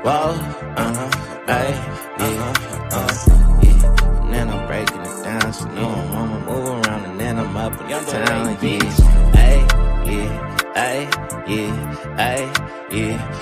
Whoa, ay, yeah. And then I'm breaking it down. She know I'm on my move around, and then I'm up in the town. Yeah, ay, yeah, ay, yeah, ay, yeah.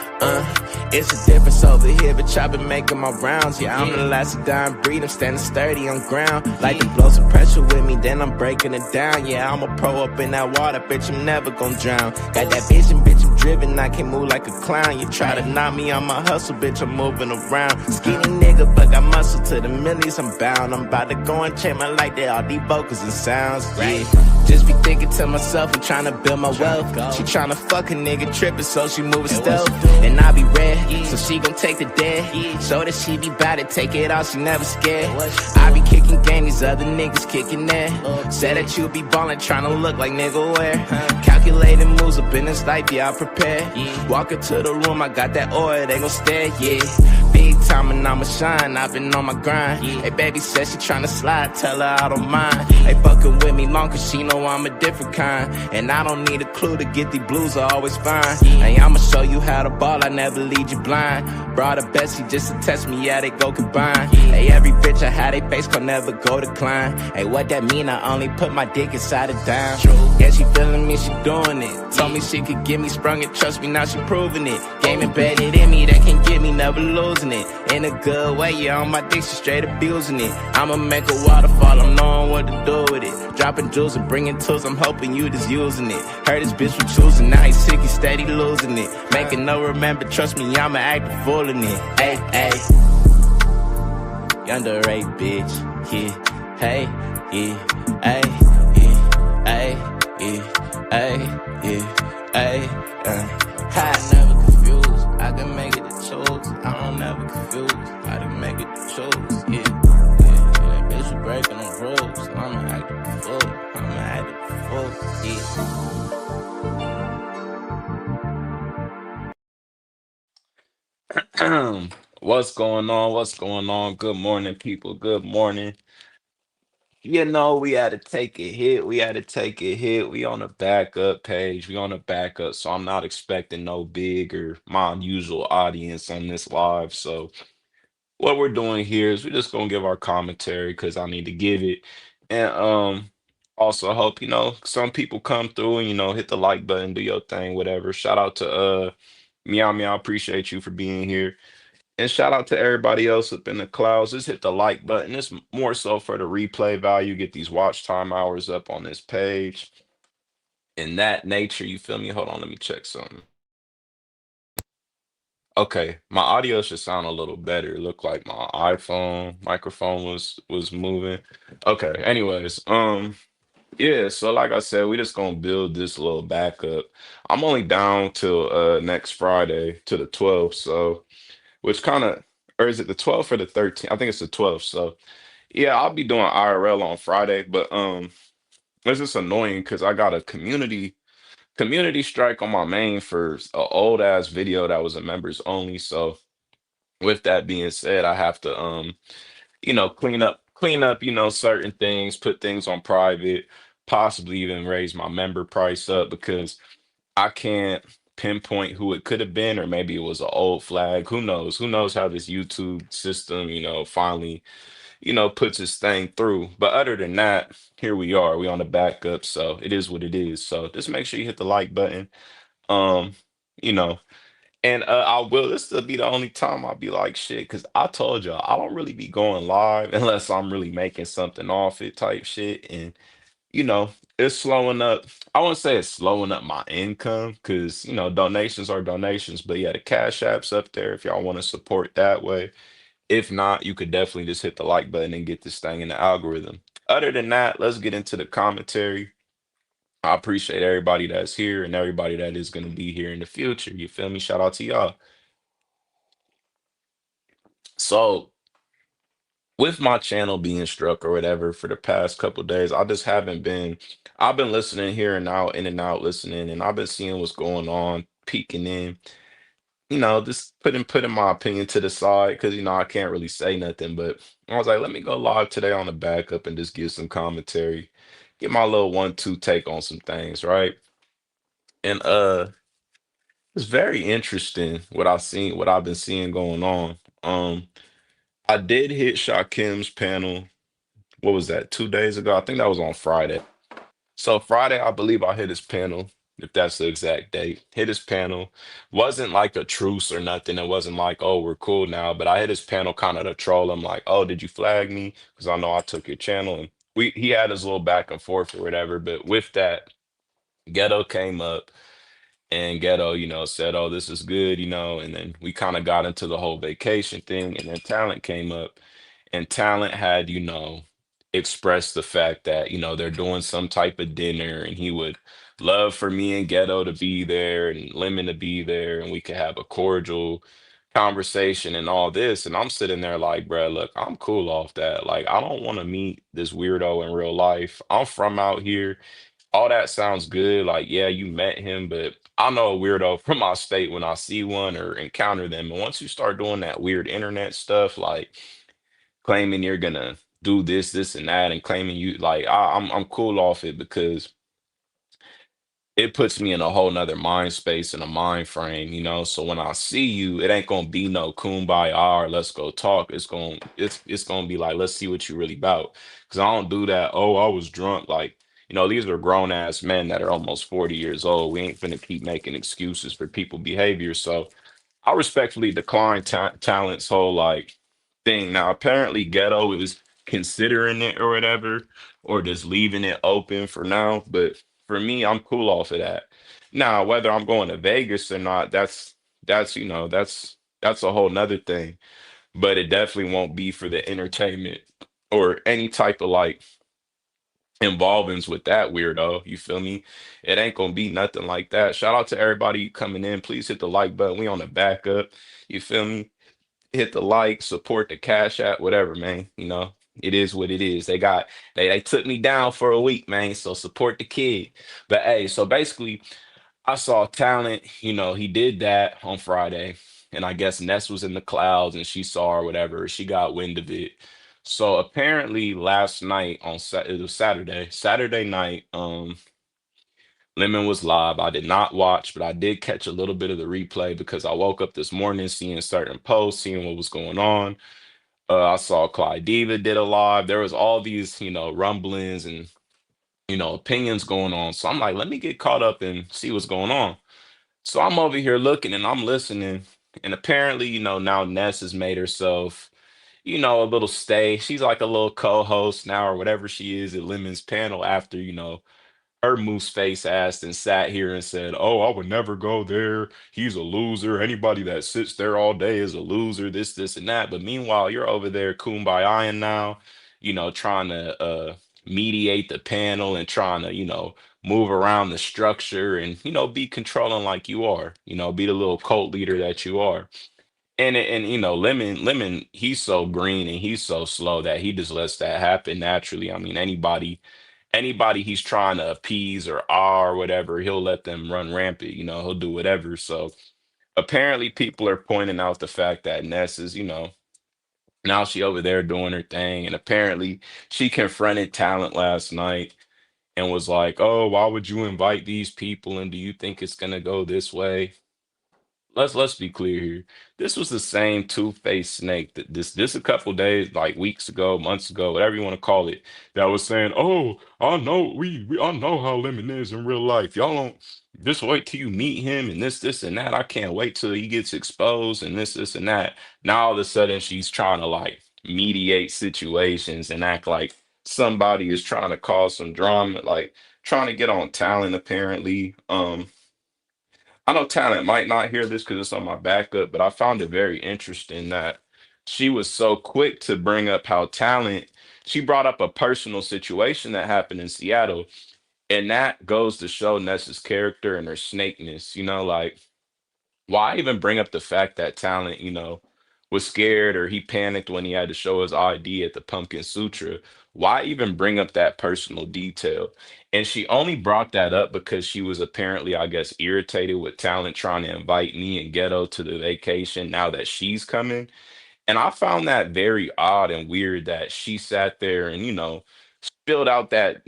It's a difference over here, bitch. I've been making my rounds. Yeah, I'm the last to die and breathe. I'm standing sturdy on ground. Like to blow some pressure with me, then I'm breaking it down. Yeah, I'm a pro up in that water, bitch. I'm never gonna drown. Got that vision, bitch. I'm driven. I can move like a clown. You try to knock me on my hustle, bitch. I'm moving around. Skinny nigga, but got muscle to the millies. I'm bound. I'm about to go and change my life. They all these vocals and sounds. Yeah. Just be thinking to myself, I'm trying to build my wealth. She trying to fuck a nigga tripping, so she moving stealth. And I be red, so she gon' take the dead. Show that she be bout it, take it all, she never scared. I be kicking game, these other niggas kicking there. Said that you be ballin', trying to look like nigga where. Calculating moves up in this life, yeah, I prepare. Walk into the room, I got that oil, they gon' stare, yeah. Big time and I'ma shine, I've been on my grind. Hey, baby said she tryna slide, tell her I don't mind. Hey, fucking with me long cause she know I'm a different kind. And I don't need a clue to get these blues are always fine. Hey, I'ma show you how to ball, I never lead you blind. Brought a Bessie just to test me, yeah, they go combine. Hey, every bitch I had, they face can never go decline. Hey, what that mean? I only put my dick inside it down. Yeah, she feeling me, she doing it. Told me she could get me sprung it, trust me, now she proving it. Game embedded in me, that can get me, never losing it. In a good way, yeah, on my dick, she straight abusing it. I'ma make a waterfall, I'm knowing what to do with it. Dropping jewels and bringing tools, I'm hoping you just using it. Heard this bitch was choosing, now he's sick, he's steady losing it. Making no remember, trust me, I'ma act a fool in it. Hey, hey. Yonder Ray, bitch, yeah. Hey, yeah, hey, yeah, hey, yeah, hey, yeah, hey, I never confused, I can make it the choose. I don't never confuse, I can make it the choose, yeah. That bitch was breaking the rules, I'ma act a fool, I'ma act a fool, Yeah. What's going on? What's going on? Good morning, people. Good morning. We had to take a hit. We had to take a hit. We on the backup page. We on the backup. So I'm not expecting no big or my usual audience on this live. So what we're doing here is we're just gonna give our commentary because I need to give it. And also hope, some people come through and, hit the like button, do your thing, whatever. Shout out to Meow Meow. Appreciate you for being here. And shout out to everybody else up in the clouds. Just hit the like button. It's more so for the replay value. Get these watch time hours up on this page. In that nature, you feel me? Hold on, let me check something. Okay, my audio should sound a little better. It looked like my iPhone microphone was moving. Okay, anyways, yeah, so like I said, we just gonna build this little backup. I'm only down till next Friday to the 12th, so which kind of, or is it the 12th or the 13th? I think it's the 12th. So yeah, I'll be doing IRL on Friday, but it's just annoying because I got a community strike on my main for a old ass video that was a members only. So with that being said, I have to clean up, certain things, put things on private, possibly even raise my member price up because I can't pinpoint who it could have been, or maybe it was an old flag. Who knows? Who knows how this YouTube system, finally, puts its thing through. But other than that, here we are. We on the backup, so it is what it is. So just make sure you hit the like button. Um, you know, and I will. This will be the only time I'll be like shit, because I told y'all I don't really be going live unless I'm really making something off it type shit. And you know, it's slowing up. I wouldn't say it's slowing up my income because, donations are donations. But yeah, the Cash App's up there if y'all want to support that way. If not, you could definitely just hit the like button and get this thing in the algorithm. Other than that, let's get into the commentary. I appreciate everybody that's here and everybody that is going to be here in the future. You feel me? Shout out to y'all. So, with my channel being struck or whatever for the past couple days, I just haven't been. I've been listening here and out, in and out, listening, and I've been seeing what's going on, peeking in. Just putting my opinion to the side because I can't really say nothing. But I was like, let me go live today on the backup and just give some commentary, get my little 1-2 take on some things, right? And It's very interesting what I've been seeing going on. I did hit Shakim's panel. What was that? 2 days ago? I think that was on Friday. So Friday, I believe I hit his panel, if that's the exact date. Hit his panel. Wasn't like a truce or nothing. It wasn't like, oh, we're cool now. But I hit his panel kind of to troll him, like, oh, did you flag me? Because I know I took your channel. And he had his little back and forth or whatever. But with that, Ghetto came up and Ghetto, said, "Oh, this is good," and then we kind of got into the whole vacation thing, and then Talent came up, and Talent had, expressed the fact that, they're doing some type of dinner, and he would love for me and Ghetto to be there and Lemon to be there, and we could have a cordial conversation and all this. And I'm sitting there like, bruh, look, I'm cool off that. Like, I don't want to meet this weirdo in real life. I'm from out here. All that sounds good. Like, yeah, you met him, but I know a weirdo from my state when I see one or encounter them. And once you start doing that weird internet stuff, like claiming you're gonna do this, this, and that, and claiming you like I'm cool off it because it puts me in a whole nother mind space and a mind frame, So when I see you, it ain't gonna be no kumbaya or let's go talk. It's gonna be like, let's see what you really about. Cause I don't do that. Oh, I was drunk. Like, these are grown ass men that are almost 40 years old. We ain't finna keep making excuses for people behavior. So I respectfully decline Talent's whole like thing. Now, apparently, Ghetto is considering it or whatever, or just leaving it open for now. But for me, I'm cool off of that. Now, whether I'm going to Vegas or not, that's a whole nother thing. But it definitely won't be for the entertainment or any type of like involvements with that weirdo. You feel me? It ain't gonna be nothing like that. Shout out to everybody coming in. Please hit the like button. We on the backup. You feel me? Hit the like, support the Cash App, whatever, man. It is what it is. They took me down for a week, man. So support the kid. But hey, so basically I saw Talent, he did that on Friday. And I guess Ness was in the clouds and she saw or whatever. She got wind of it. So apparently last night it was Saturday night, Lemon was live. I did not watch, but I did catch a little bit of the replay because I woke up this morning seeing certain posts, seeing what was going on. I saw Clyde Diva did a live. There was all these, rumblings and opinions going on. So I'm like, let me get caught up and see what's going on. So I'm over here looking and I'm listening. And apparently, now Ness has made herself, a little stay. She's like a little co-host now or whatever she is at Lemon's panel after, her moose face ass and sat here and said, "Oh, I would never go there. He's a loser. Anybody that sits there all day is a loser, this, and that." But meanwhile, you're over there kumbayaing now, trying to mediate the panel and trying to, move around the structure and, be controlling like you are, be the little cult leader that you are. And Lemon, he's so green and he's so slow that he just lets that happen naturally. I mean, anybody he's trying to appease or or whatever, he'll let them run rampant, he'll do whatever. So apparently people are pointing out the fact that Ness is, now she over there doing her thing. And apparently she confronted Talent last night and was like, "Oh, why would you invite these people? And do you think it's gonna go this way?" Let's be clear here. This was the same two-faced snake that this a couple days, like weeks ago, months ago, whatever you want to call it, that was saying, "Oh, I know I know how Lemon is in real life. Y'all don't just wait till you meet him and this, and that. I can't wait till he gets exposed and this, and that." Now all of a sudden she's trying to like mediate situations and act like somebody is trying to cause some drama, like trying to get on Talent apparently. I know Talent might not hear this because it's on my backup, but I found it very interesting that she was so quick to bring up how she brought up a personal situation that happened in Seattle. And that goes to show Nessa's character and her snakeness, like why even bring up the fact that Talent, was scared or he panicked when he had to show his ID at the Pumpkin Sutra? Why even bring up that personal detail? And she only brought that up because she was apparently, I guess, irritated with Talent trying to invite me and Ghetto to the vacation now that she's coming. And I found that very odd and weird that she sat there and, filled out that,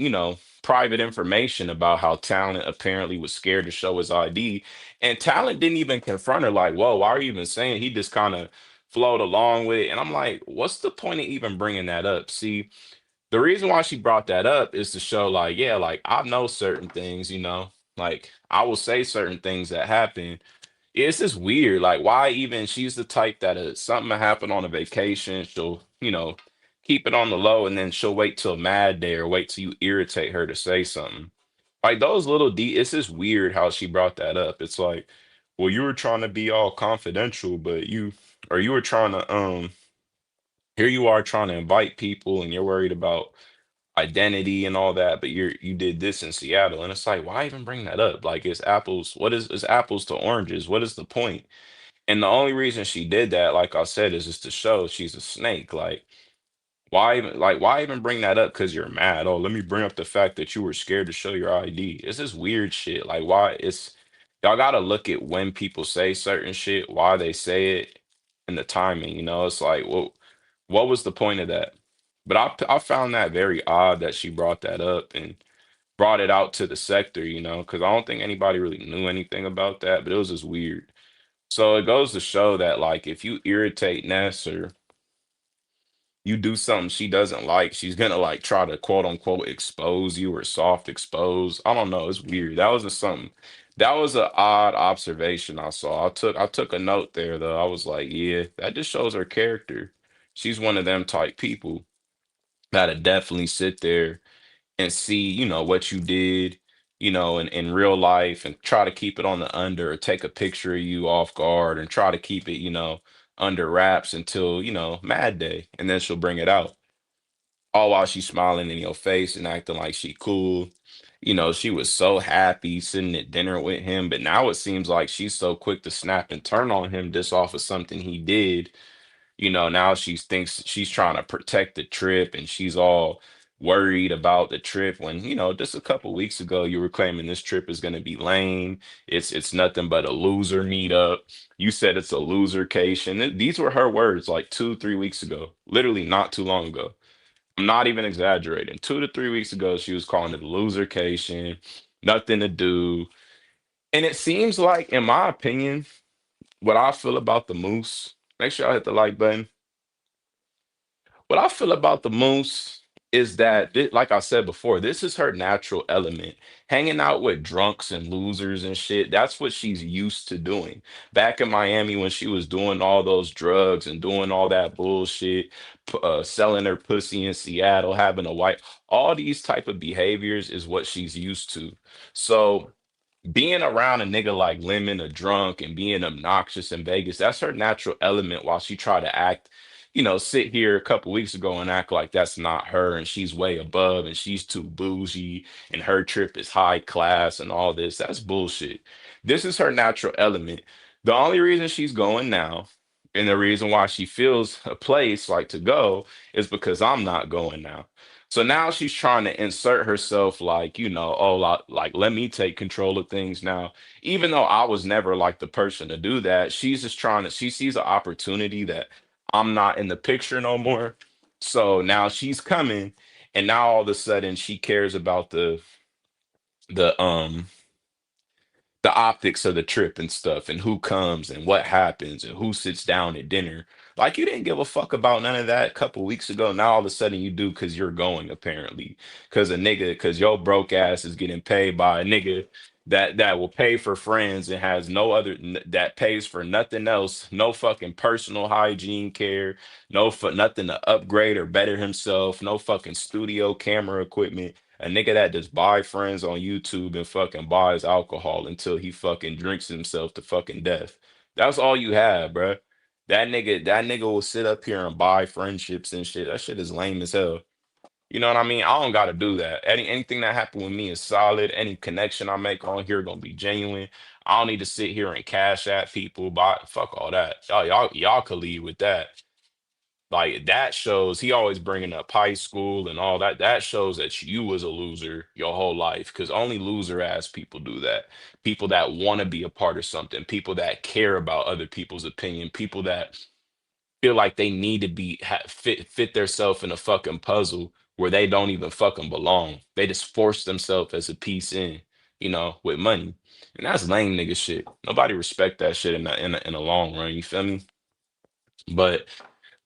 private information about how Talent apparently was scared to show his ID. And Talent didn't even confront her, like, whoa, why are you even saying? He just kind of flowed along with it. And I'm like, what's the point of even bringing that up? See, the reason why she brought that up is to show, like, yeah, like I know certain things, like I will say certain things that happen. It's just weird. Like, why even? She's the type that something will happen on a vacation, she'll, keep it on the low, and then she'll wait till mad day or wait till you irritate her to say something. Like those little it's just weird how she brought that up. It's like, well, you were trying to be all confidential, but you were trying to here you are trying to invite people, and you're worried about identity and all that, but you did this in Seattle, and it's like, why even bring that up? Like, it's apples. What is apples to oranges? What is the point? And the only reason she did that, like I said, is just to show she's a snake. Like why even bring that up? Because you're mad. Oh, let me bring up the fact that you were scared to show your ID. It's this weird shit. Like, why it's y'all gotta look at when people say certain shit, why they say it, and the timing. It's like, well, what was the point of that? But I found that very odd that she brought that up and brought it out to the sector, because I don't think anybody really knew anything about that, but it was just weird. So it goes to show that, like, if you irritate Ness or you do something she doesn't like, she's gonna like try to quote unquote expose you or soft expose. I don't know. It's weird. That was just something. That was an odd observation I saw. I took a note there though. I was like, yeah, that just shows her character. She's one of them type people that'll definitely sit there and see, what you did, in real life, and try to keep it on the under, or take a picture of you off guard and try to keep it, under wraps until, mad day. And then she'll bring it out. All while she's smiling in your face and acting like she cool. She was so happy sitting at dinner with him, but now it seems like she's so quick to snap and turn on him just off of something he did. Now she thinks she's trying to protect the trip, and she's all worried about the trip when, just a couple weeks ago you were claiming this trip is going to be lame. It's nothing but a loser meetup. You said it's a losercation. These were her words like 2, 3 weeks ago, literally not too long ago. I'm not even exaggerating. 2 to 3 weeks ago, she was calling it a losercation, nothing to do. And it seems like, in my opinion, what I feel about the Moose, make sure I hit the like button. What I feel about the Moose is that, like I said before, this is her natural element. Hanging out with drunks and losers and shit, that's what she's used to doing. Back in Miami, when she was doing all those drugs and doing all that bullshit, selling her pussy in Seattle, having a wife, all these type of behaviors is what she's used to. So being around a nigga like Lemon, a drunk, and being obnoxious in Vegas, that's her natural element. While she tried to act, sit here a couple weeks ago and act like that's not her, and she's way above, and she's too bougie, and her trip is high class, and all this. That's bullshit. This is her natural element. The only reason she's going now, and the reason why she feels a place like to go, is because I'm not going now. So now she's trying to insert herself, like, oh, like, let me take control of things now. Even though I was never like the person to do that, she's just she sees an opportunity that I'm not in the picture no more. So now she's coming, and now all of a sudden she cares about the the optics of the trip and stuff, and who comes and what happens and who sits down at dinner. Like, you didn't give a fuck about none of that a couple weeks ago. Now all of a sudden you do, because you're going, apparently. Because your broke ass is getting paid by a nigga that will pay for friends and has no other that pays for nothing else, no fucking personal hygiene care, nothing to upgrade or better himself, no fucking studio camera equipment. A nigga that just buy friends on YouTube and fucking buys alcohol until he fucking drinks himself to fucking death. That's all you have, bruh. That nigga will sit up here and buy friendships and shit. That shit is lame as hell. You know what I mean? I don't gotta do that. Anything that happened with me is solid. Any connection I make on here gonna be genuine. I don't need to sit here and cash at people. But fuck all that. Y'all could leave with that. Like, that shows he always bringing up high school and all that. That shows that you was a loser your whole life, because only loser ass people do that. People that want to be a part of something, people that care about other people's opinion, people that feel like they need to be fit themselves in a fucking puzzle. where they don't even fucking belong. They just force themselves as a piece in, with money. And that's lame nigga shit. Nobody respect that shit in the long run. You feel me? But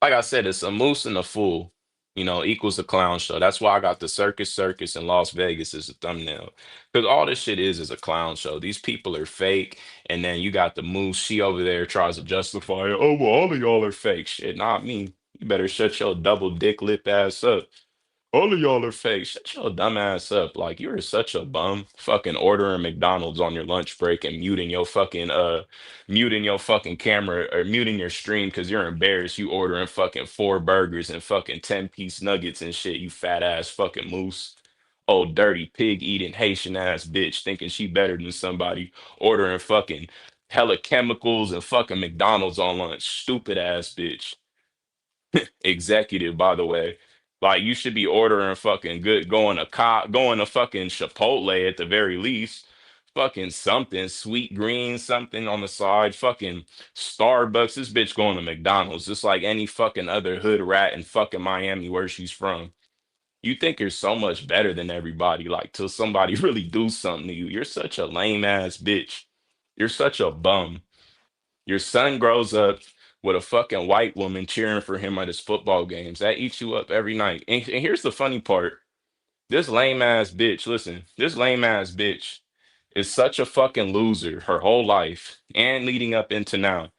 like I said, it's a moose and a fool, equals a clown show. That's why I got the Circus in Las Vegas as a thumbnail. Because all this shit is a clown show. These people are fake. And then you got the moose. She over there tries to justify it. Oh, well, all of y'all are fake. Shit, not me. You better shut your double dick lip ass up. All of y'all are fake. Shut your dumb ass up. Like you are such a bum. Fucking ordering McDonald's on your lunch break and muting your fucking camera or muting your stream because you're embarrassed. You ordering fucking 4 burgers and fucking 10-piece nuggets and shit, you fat ass fucking moose. Old dirty pig eating Haitian ass bitch thinking she better than somebody ordering fucking hella chemicals and fucking McDonald's on lunch. Stupid ass bitch. Executive, by the way. Like you should be ordering fucking good, going to fucking Chipotle at the very least. Fucking something, sweet green, something on the side. Fucking Starbucks. This bitch going to McDonald's, just like any fucking other hood rat in fucking Miami where she's from. You think you're so much better than everybody, like till somebody really do something to you. You're such a lame ass bitch. You're such a bum. Your son grows up with a fucking white woman cheering for him at his football games. That eats you up every night. And here's the funny part. This lame ass bitch, listen, this lame ass bitch is such a fucking loser her whole life and leading up into now.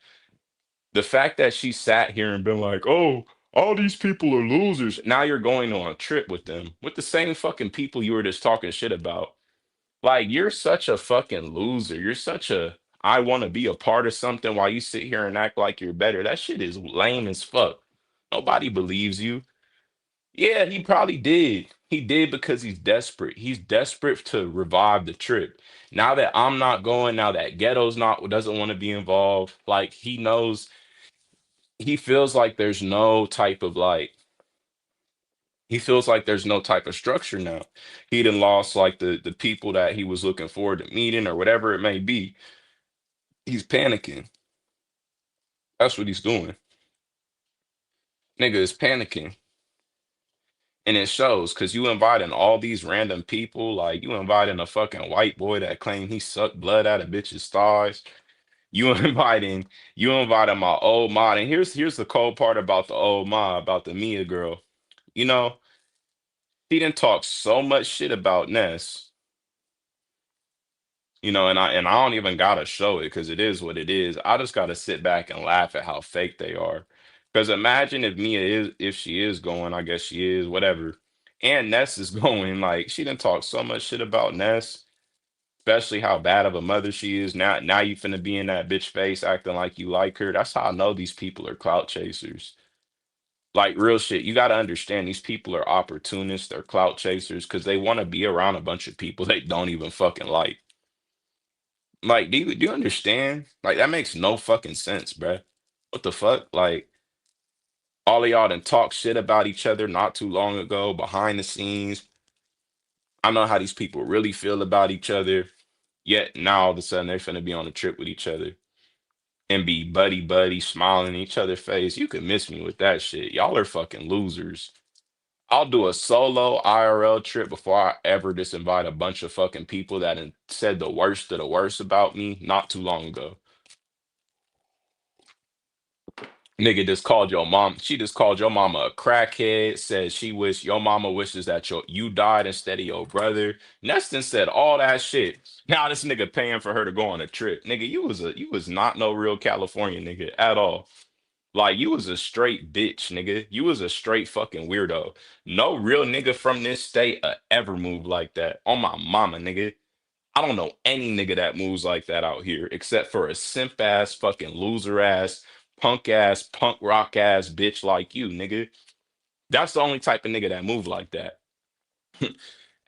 The fact that she sat here and been like, oh, all these people are losers. Now you're going on a trip with them, with the same fucking people you were just talking shit about. Like, you're such a fucking loser. You're such a I want to be a part of something while you sit here and act like you're better. That shit is lame as fuck. Nobody believes you. Yeah, he probably did. He did because he's desperate. He's desperate to revive the trip. Now that I'm not going, now that Ghetto's not doesn't want to be involved, like he feels like there's no type of like he feels like there's no type of structure now. He done lost like the people that he was looking forward to meeting or whatever it may be. He's panicking. That's what he's doing. Nigga is panicking. And it shows because you inviting all these random people, like you inviting a fucking white boy that claimed he sucked blood out of bitches' thighs. You inviting, you inviting my old mod. And here's the cold part about the old mod, about the Mia girl. You know, she didn't talk so much shit about Ness. And I don't even gotta show it because it is what it is. I just gotta sit back and laugh at how fake they are. Because imagine if Mia is if she is going, I guess she is, whatever. And Ness is going, like she didn't talk so much shit about Ness, especially how bad of a mother she is. Now you finna be in that bitch face acting like you like her. That's how I know these people are clout chasers. Like real shit. You gotta understand these people are opportunists, they're clout chasers because they want to be around a bunch of people they don't even fucking like. Like, do you understand? Like, that makes no fucking sense, bruh. What the fuck? Like, all of y'all done talk shit about each other not too long ago behind the scenes. I know how these people really feel about each other. Yet now all of a sudden they're finna be on a trip with each other and be buddy buddy, smiling in each other's face. You could miss me with that shit. Y'all are fucking losers. I'll do a solo IRL trip before I ever disinvite a bunch of fucking people that done said the worst of the worst about me not too long ago. Nigga just called your mom. She just called your mama a crackhead. Said she wish your mama wishes that you died instead of your brother. Neston said all that shit. Now this nigga paying for her to go on a trip. Nigga, you was not no real California nigga at all. Like you was a straight bitch, nigga. You was a straight fucking weirdo. No real nigga from this state ever moved like that. On my mama, nigga. I don't know any nigga that moves like that out here, except for a simp ass, fucking loser ass, punk rock ass bitch like you, nigga. That's the only type of nigga that move like that.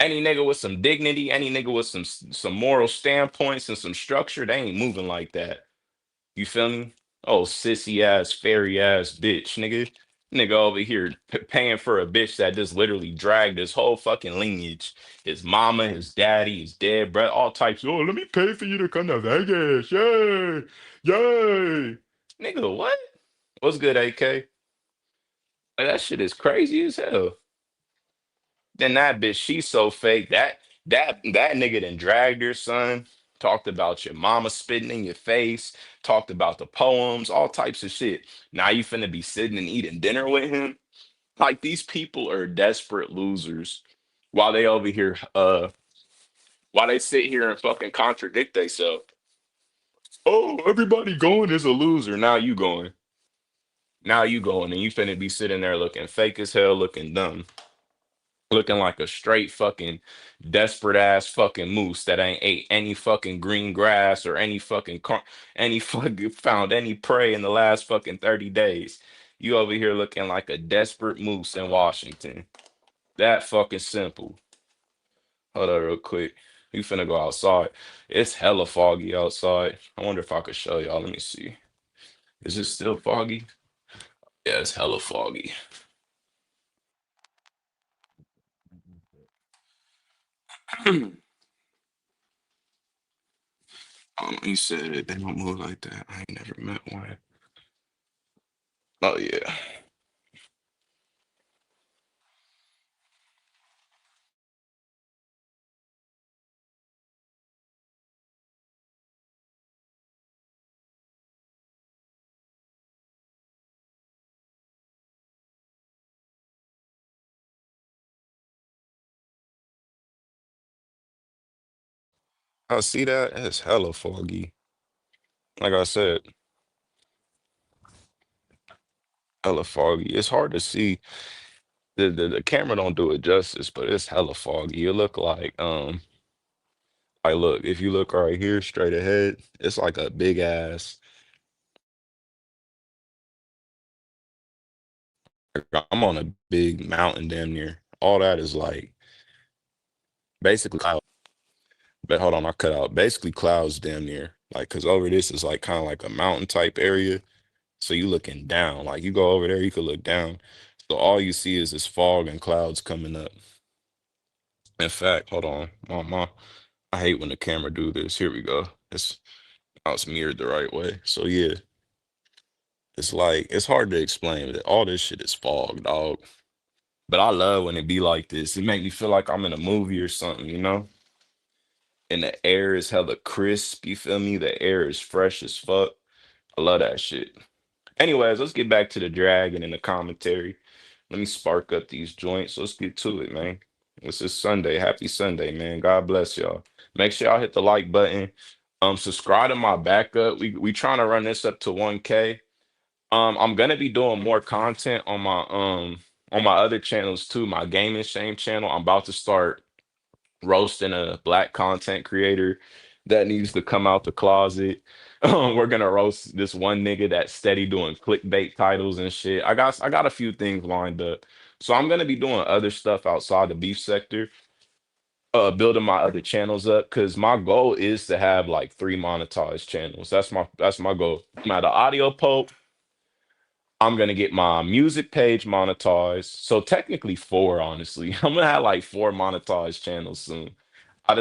Any nigga with some dignity, any nigga with some moral standpoints and some structure, they ain't moving like that. You feel me? Oh, sissy ass, fairy ass bitch, nigga. Nigga over here paying for a bitch that just literally dragged his whole fucking lineage. His mama, his daddy, his dead brother, all types. Oh, let me pay for you to come to Vegas. Yay! Yay! Nigga, what? What's good, AK? Like, that shit is crazy as hell. Then that bitch, she's so fake. That nigga done dragged her son, talked about your mama spitting in your face, talked about the poems, all types of shit. Now you finna be sitting and eating dinner with him? Like these people are desperate losers while they over here while they sit here and fucking contradict themselves. Oh, everybody going is a loser. Now you going. Now you going and you finna be sitting there looking fake as hell, looking dumb. Looking like a straight fucking desperate ass fucking moose that ain't ate any fucking green grass or any fucking found any prey in the last fucking 30 days. You over here looking like a desperate moose in Washington. That fucking simple. Hold up real quick. We finna go outside. It's hella foggy outside. I wonder if I could show y'all. Let me see. Is it still foggy? Yeah, it's hella foggy. You said it. They don't move like that. I ain't never met one. Oh yeah. I see that. It's hella foggy. Like I said, hella foggy. It's hard to see. The camera don't do it justice, but it's hella foggy. You look like look, if you look right here straight ahead, it's like a big ass. I'm on a big mountain damn near. All that is like basically cloud. But hold on, I cut out. Basically clouds damn near. Like, cause over this is like kind of like a mountain type area. So you looking down. Like you go over there, you could look down. So all you see is this fog and clouds coming up. In fact, hold on. I hate when the camera do this. Here we go. It's now it's mirrored the right way. So yeah, it's like it's hard to explain that all this shit is fog, dog. But I love when it be like this. It make me feel like I'm in a movie or something, you know? And the air is hella crisp, you feel me? The air is fresh as fuck. I love that shit. Anyways, let's get back to the dragon and the commentary. Let me spark up these joints. Let's get to it, man. This is Sunday. Happy Sunday, man. God bless y'all. Make sure y'all hit the like button. Subscribe to my backup. We trying to run this up to 1K. I'm gonna be doing more content on my other channels too. My gaming shame channel. I'm about to start roasting a black content creator that needs to come out the closet. We're gonna roast this one nigga that's steady doing clickbait titles and shit. I got a few things lined up. So I'm gonna be doing other stuff outside the beef sector, building my other channels up because my goal is to have like 3 monetized channels. That's my goal. Now the audio pope, I'm gonna get my music page monetized. So technically four, honestly. I'm gonna have like 4 monetized channels soon. I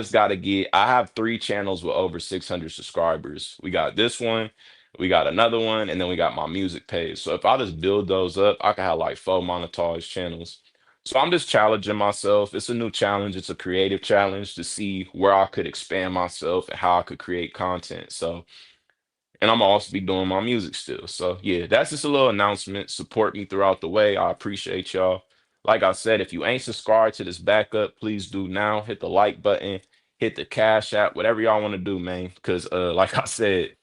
have 3 channels with over 600 subscribers. We got this one, we got another one, and then we got my music page. So if I just build those up, I can have like 4 monetized channels. So I'm just challenging myself. It's a new challenge. It's a creative challenge to see where I could expand myself and how I could create content. So and I'm also be doing my music still. So yeah, that's just a little announcement. Support me throughout the way. I appreciate y'all. Like I said, if you ain't subscribed to this backup, please do now. Hit the like button, hit the cash app, whatever y'all want to do, man. Cause like I said,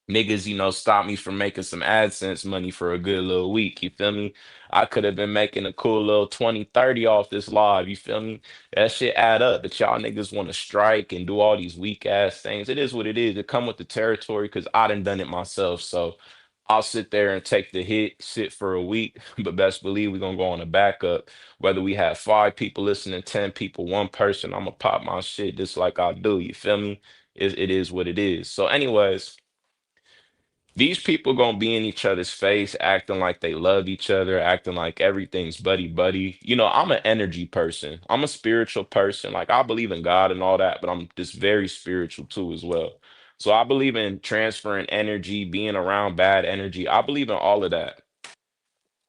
niggas, stop me from making some AdSense money for a good little week. You feel me? I could have been making a cool little 20, 30 off this live. You feel me? That shit add up. But y'all niggas want to strike and do all these weak ass things. It is what it is. It come with the territory because I done it myself. So I'll sit there and take the hit, sit for a week. But best believe we're gonna go on a backup. Whether we have 5 people listening, 10 people, one person, I'm gonna pop my shit just like I do. You feel me? It is what it is. So, anyways, these people gonna be in each other's face, acting like they love each other, acting like everything's buddy buddy. I'm an energy person. I'm a spiritual person. Like I believe in God and all that, but I'm just very spiritual too as well. So I believe in transferring energy, being around bad energy. I believe in all of that.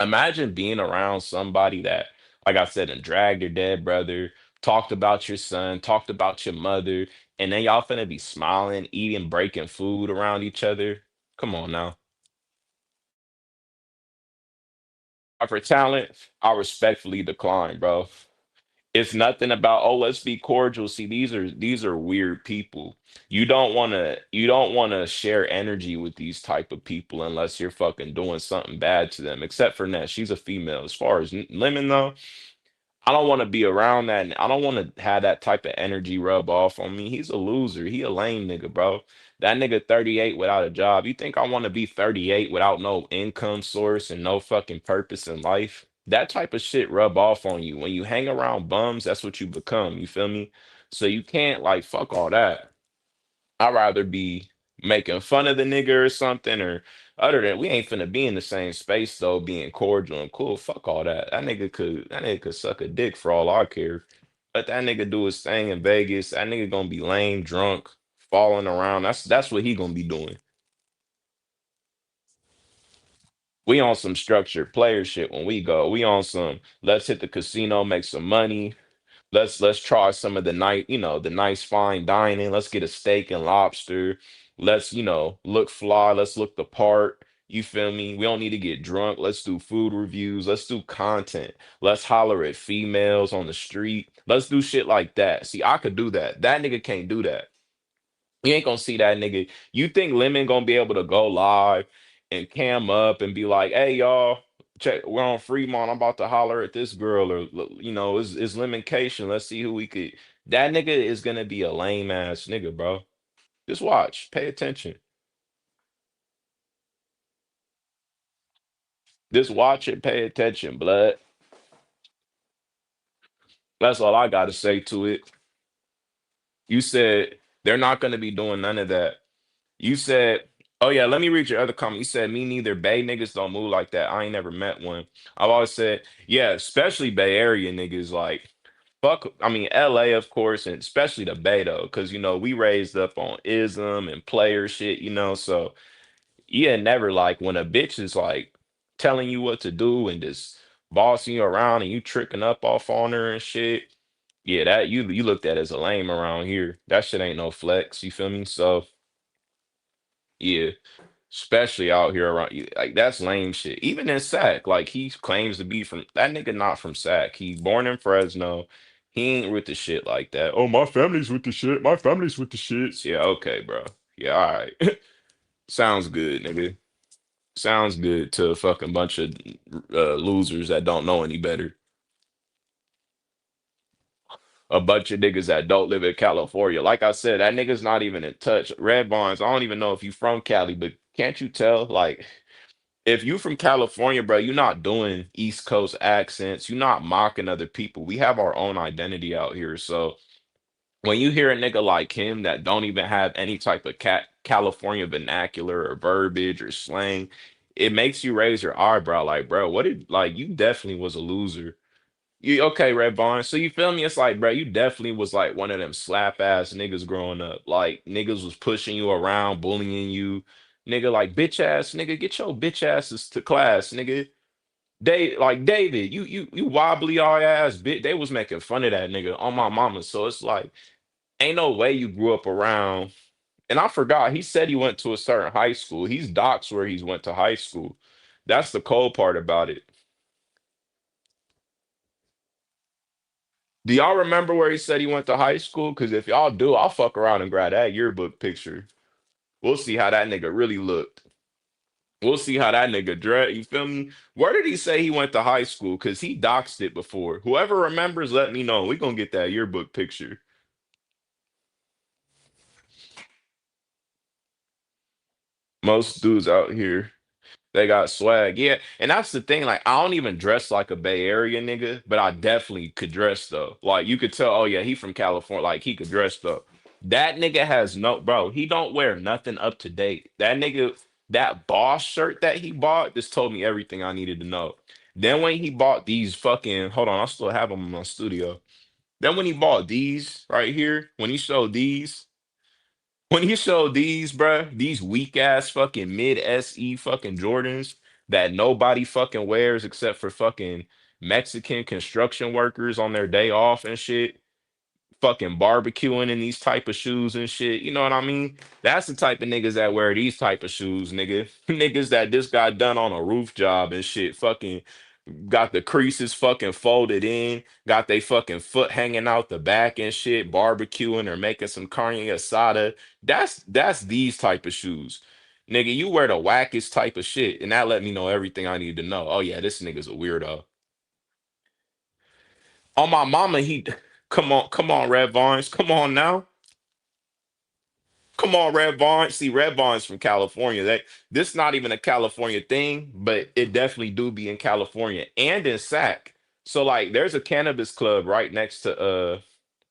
Imagine being around somebody that like I said, and dragged your dead brother, talked about your son, talked about your mother, and then y'all finna be smiling, eating, breaking food around each other. Come on now. For talent, I respectfully decline, bro. It's nothing about, oh, let's be cordial. See, these are weird people. You don't want to share energy with these type of people unless you're fucking doing something bad to them. Except for Ness, she's a female. As far as Lemon though, I don't want to be around that. And I don't want to have that type of energy rub off on me. He's a loser. He a lame nigga, bro. That nigga 38 without a job. You think I want to be 38 without no income source and no fucking purpose in life? That type of shit rub off on you. When you hang around bums, that's what you become. You feel me? So you can't like fuck all that. I'd rather be making fun of the nigga or something, or other than we ain't finna be in the same space though, being cordial and cool. Fuck all that. That nigga could suck a dick for all I care. Let that nigga do his thing in Vegas. That nigga gonna be lame, drunk, falling around. That's what he gonna be doing. We on some structured player shit when we go. We on some let's hit the casino, make some money. Let's try some of the the nice fine dining. Let's get a steak and lobster. Let's, look fly. Let's look the part. You feel me? We don't need to get drunk. Let's do food reviews. Let's do content. Let's holler at females on the street. Let's do shit like that. See, I could do that. That nigga can't do that. You ain't gonna see that nigga. You think Lemon gonna be able to go live and cam up and be like, "Hey y'all, check, we're on Fremont. I'm about to holler at this girl, or it's Lemoncation. Let's see who we could." That nigga is gonna be a lame ass nigga, bro. Just watch, pay attention. Just watch it, pay attention, blood. That's all I gotta say to it. You said they're not gonna be doing none of that. You said, oh yeah, let me read your other comment. You said, me neither. Bay niggas don't move like that. I ain't never met one. I've always said, yeah, especially Bay Area niggas, like, fuck, I mean, LA, of course, and especially the Bay, though, because, we raised up on ism and player shit, so yeah, never like when a bitch is like telling you what to do and just bossing you around and you tricking up off on her and shit. Yeah, that you looked at as a lame around here. That shit ain't no flex, you feel me? So, yeah. Especially out here around you, like that's lame shit. Even in Sac, like he claims to be from that nigga, not from Sac. He's born in Fresno. He ain't with the shit like that. Oh, my family's with the shit. My family's with the shits. Yeah, okay, bro. Yeah, all right. Sounds good, nigga. Sounds good to a fucking bunch of losers that don't know any better. A bunch of niggas that don't live in California. Like I said, that nigga's not even in touch. Red Barnes, I don't even know if you from Cali, but can't you tell? Like, if you from California, bro, you're not doing East Coast accents. You're not mocking other people. We have our own identity out here. So when you hear a nigga like him that don't even have any type of California vernacular or verbiage or slang, it makes you raise your eyebrow. Like, bro, what did like you definitely was a loser. You okay, Red Barnes? So you feel me? It's like, bro, you definitely was like one of them slap ass niggas growing up. Like niggas was pushing you around, bullying you. Nigga, like bitch ass nigga, get your bitch asses to class, nigga. Like David, you wobbly all ass bitch. They was making fun of that nigga on my mama. So it's like, ain't no way you grew up around. And I forgot, he said he went to a certain high school. He's docs where he's went to high school. That's the cold part about it. Do y'all remember where he said he went to high school? Because if y'all do, I'll fuck around and grab that yearbook picture. We'll see how that nigga really looked. We'll see how that nigga dressed. You feel me? Where did he say he went to high school? Because he doxed it before. Whoever remembers, let me know. We gonna get that yearbook picture. Most dudes out here, they got swag. Yeah, and that's the thing. Like, I don't even dress like a Bay Area nigga, but I definitely could dress though. Like, you could tell, oh yeah, he from California. Like, he could dress though. That nigga has no, bro. He don't wear nothing up to date. That nigga, that boss shirt that he bought, just told me everything I needed to know. Then when he bought these fucking, hold on, I still have them in my studio. Then when he bought these right here, when he showed these, bruh, these weak ass fucking mid SE fucking Jordans that nobody fucking wears except for fucking Mexican construction workers on their day off and shit, fucking barbecuing in these type of shoes and shit. You know what I mean? That's the type of niggas that wear these type of shoes, nigga. Niggas that just got done on a roof job and shit, fucking got the creases fucking folded in, got they fucking foot hanging out the back and shit, barbecuing or making some carne asada. That's these type of shoes. Nigga, you wear the wackest type of shit, and that let me know everything I need to know. Oh yeah, this nigga's a weirdo. On my mama, he come on, Red Vines, come on now. Come on, Red Vaughn. See, Red Vaughn's from California. This not even a California thing, but it definitely do be in California and in Sac. So like there's a cannabis club right next to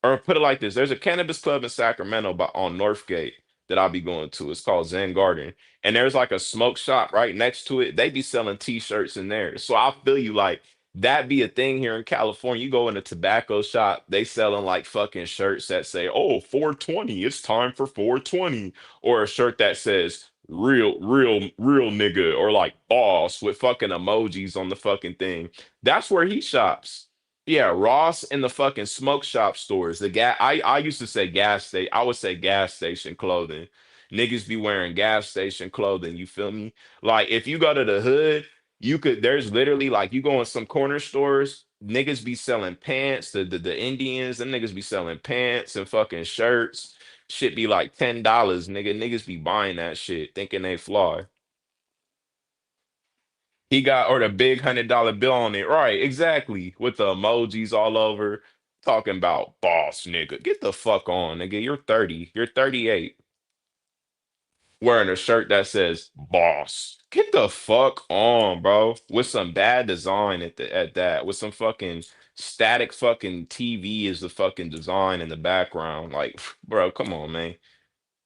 or put it like this, there's a cannabis club in Sacramento but on Northgate that I'll be going to. It's called Zen Garden. And there's like a smoke shop right next to it. They be selling t-shirts in there. So I feel you like that be a thing here in California. You go in a tobacco shop, they selling like fucking shirts that say, "Oh, 420, it's time for 420," or a shirt that says real nigga or like boss with fucking emojis on the fucking thing. That's where he shops. Yeah, Ross and the fucking smoke shop stores. The gas I used to say gas station. I would say gas station clothing. Niggas be wearing gas station clothing, you feel me? Like if you go to the hood, you could there's literally like you go in some corner stores, niggas be selling pants, the Indians, them niggas be selling pants and fucking shirts. Shit be like $10, nigga. Niggas be buying that shit, thinking they fly. He got or the big $100 bill on it. Right, exactly. With the emojis all over. Talking about boss nigga. Get the fuck on, nigga. You're 30. You're 38. Wearing a shirt that says boss. Get the fuck on, bro. With some bad design at that. With some fucking static fucking TV is the fucking design in the background. Like, bro, come on, man.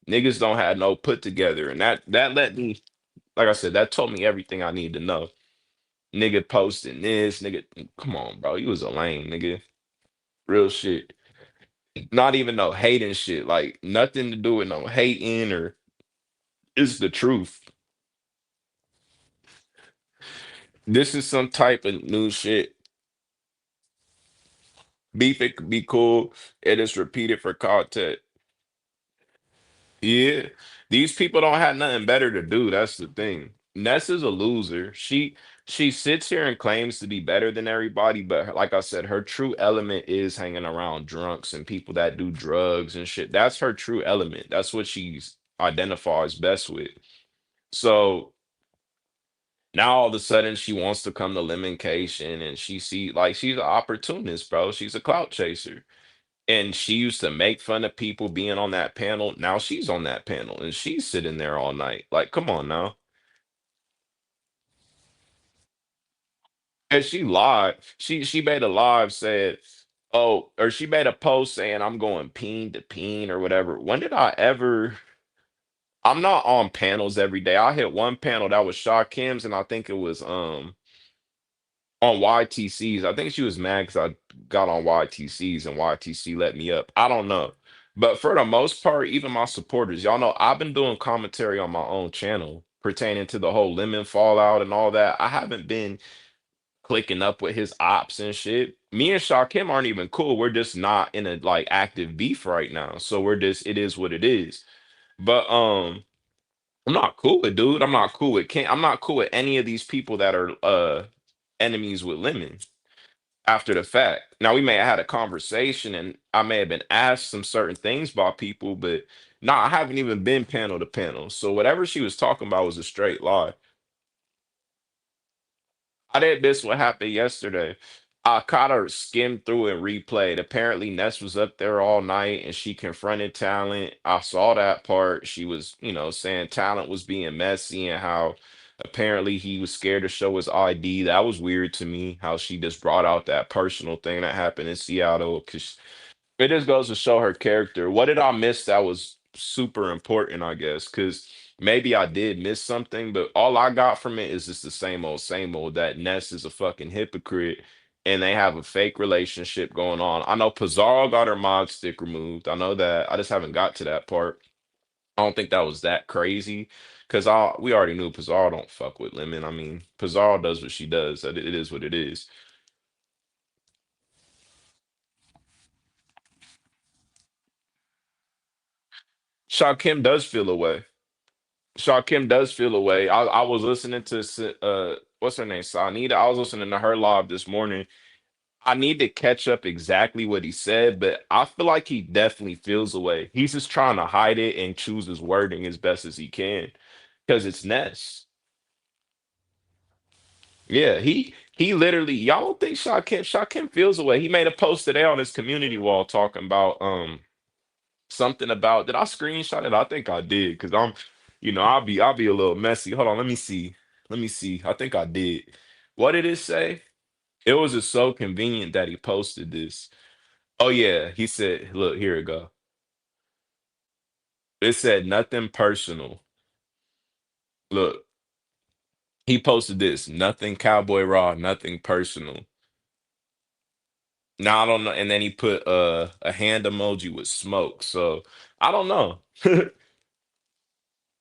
Niggas don't have no put together. And that let me, like I said, that told me everything I need to know. Nigga posting this, nigga. Come on, bro. You was a lame nigga. Real shit. Not even no hating shit. Like nothing to do with no hating or it's the truth. This is some type of new shit. Beef it could be cool. It is repeated for content. Yeah. These people don't have nothing better to do. That's the thing. Ness is a loser. She sits here and claims to be better than everybody, but like I said, her true element is hanging around drunks and people that do drugs and shit. That's her true element. That's what she's identifies best with. So now all of a sudden she wants to come to Lemoncation and she see like she's an opportunist, bro. She's a clout chaser. And she used to make fun of people being on that panel. Now she's on that panel and she's sitting there all night. Like, come on now. And she lied. She made a live said, oh, or she made a post saying I'm going peen to peen or whatever. When did I ever I'm not on panels every day. I hit one panel that was Shaw Kim's and I think it was on YTC's. I think she was mad because I got on YTC's and YTC let me up. I don't know. But for the most part, even my supporters, y'all know I've been doing commentary on my own channel pertaining to the whole Lemon fallout and all that. I haven't been clicking up with his ops and shit. Me and Shakim aren't even cool. We're just not in a like active beef right now. So we're just it is what it is. But I'm not cool with dude. I'm not cool with Ken. I'm not cool with any of these people that are enemies with Lemon after the fact. Now we may have had a conversation and I may have been asked some certain things by people, but no, I haven't even been panel to panel. So whatever she was talking about was a straight lie. I did miss what happened yesterday. I kind of skimmed through and replayed. Apparently, Ness was up there all night and she confronted Talent. I saw that part. She was, saying Talent was being messy and how apparently he was scared to show his ID. That was weird to me, how she just brought out that personal thing that happened in Seattle. Because it just goes to show her character. What did I miss that was super important, I guess? Because maybe I did miss something, but all I got from it is just the same old. That Ness is a fucking hypocrite and they have a fake relationship going on. I know Pizarro got her mod stick removed. I know that. I just haven't got to that part. I don't think that was that crazy because we already knew Pizarro don't fuck with Lemon. I mean, Pizarro does what she does. It is what it is. Shaw Kim does feel away. Shaw Kim does feel away. I was listening to what's her name? Sanita. I was listening to her live this morning. I need to catch up exactly what he said, but I feel like he definitely feels away. He's just trying to hide it and choose his wording as best as he can because it's Ness. Yeah, he literally y'all don't think Shaw Kim feels away. He made a post today on his community wall talking about something about did I screenshot it? I think I did because I'll be a little messy. Hold on, let me see. Let me see. I think I did. What did it say? It was just so convenient that he posted this. Oh yeah, he said, look, here it go. It said nothing personal. Look, he posted this, nothing Cowboy Raw, nothing personal. Now I don't know, and then he put a hand emoji with smoke. So I don't know.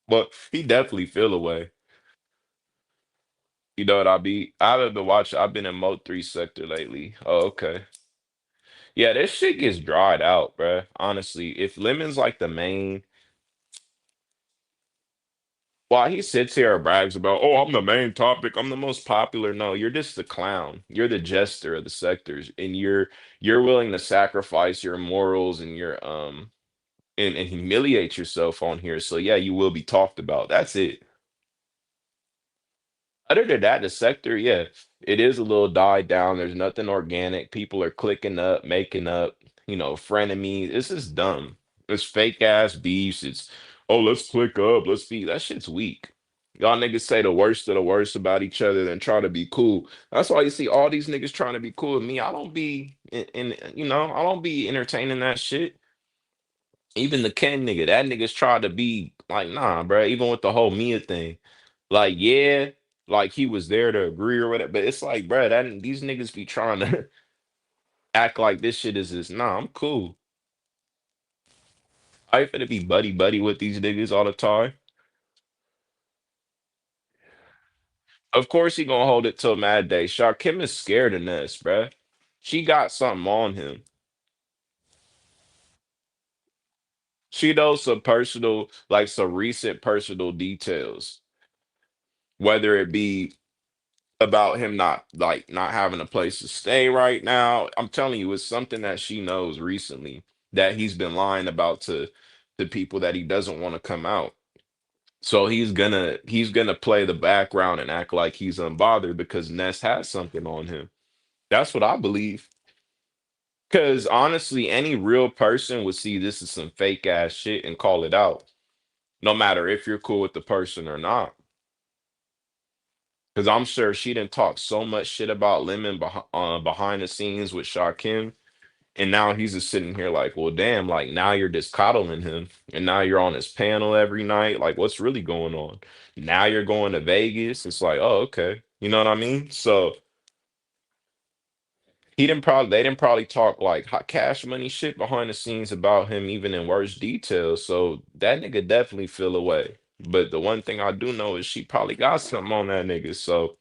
But he definitely feel away. You know what I've been watching, I've been in Mode 3 sector lately. Oh, okay. Yeah, this shit gets dried out, bruh. Honestly, if Lemon's like the main, while he sits here and brags about, oh, I'm the main topic, I'm the most popular. No, you're just the clown. You're the jester of the sectors, and you're willing to sacrifice your morals and your and humiliate yourself on here. So yeah, you will be talked about. That's it. Other than that, the sector, yeah, it is a little died down. There's nothing organic. People are clicking up, making up, frenemies. This is dumb. It's fake ass beefs. It's oh, let's click up, let's be that shit's weak. Y'all niggas say the worst of the worst about each other, then try to be cool. That's why you see all these niggas trying to be cool with me. I don't be I don't be entertaining that shit. Even the Ken nigga, that nigga's tried to be like, nah, bro. Even with the whole Mia thing, like, yeah, like he was there to agree or whatever. But it's like, bro, that these niggas be trying to act like this shit is this. Nah, I'm cool. I ain't finna be buddy buddy with these niggas all the time. Of course he gonna hold it till Mad Day. Shark Kim is scared of Ness, bruh. She got something on him. She knows some personal, like some recent personal details, whether it be about him not having a place to stay right now. I'm telling you, it's something that she knows recently that he's been lying about to people that he doesn't want to come out. So he's gonna play the background and act like he's unbothered because Ness has something on him. That's what I believe. Because honestly, any real person would see this as some fake ass shit and call it out, no matter if you're cool with the person or not. Because I'm sure she didn't talk so much shit about Lemon behind the scenes with Shaquem. And now he's just sitting here like, well, damn, like now you're just coddling him. And now you're on his panel every night. Like, what's really going on? Now you're going to Vegas. It's like, oh, okay. You know what I mean? So they didn't probably talk like hot cash money shit behind the scenes about him, even in worse details. So that nigga definitely feel away. But the one thing I do know is she probably got something on that nigga. So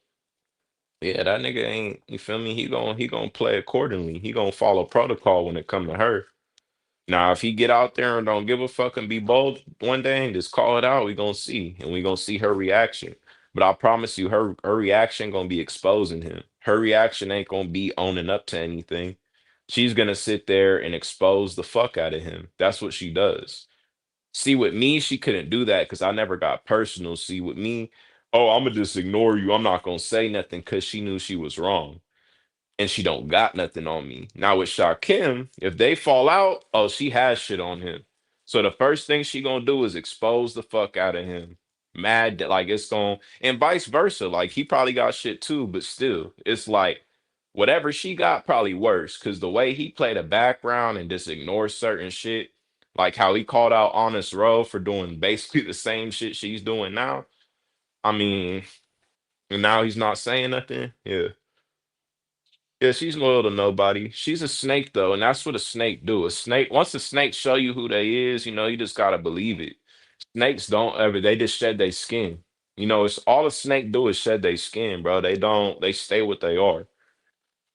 yeah, that nigga ain't, you feel me? He gonna play accordingly. He gonna follow protocol when it come to her. Now, if he get out there and don't give a fuck and be bold one day and just call it out, we gonna see, and we gonna see her reaction. But I promise you, her reaction gonna be exposing him. Her reaction ain't gonna be owning up to anything. She's gonna sit there and expose the fuck out of him. That's what she does. See, with me, she couldn't do that because I never got personal. See, with me, oh, I'm gonna just ignore you. I'm not gonna say nothing because she knew she was wrong and she don't got nothing on me. Now with Shakim, if they fall out, oh, she has shit on him. So the first thing she gonna do is expose the fuck out of him. Mad that like it's going and vice versa. Like he probably got shit too, but still, it's like whatever she got, probably worse. Cause the way he played a background and just ignores certain shit, like how he called out Honest Row for doing basically the same shit she's doing now. I mean, and now he's not saying nothing. Yeah. Yeah, she's loyal to nobody. She's a snake though, and that's what a snake do. A snake, once the snake show you who they is, you just gotta believe it. Snakes don't ever, they just shed their skin. It's all a snake do is shed their skin, bro. They stay what they are.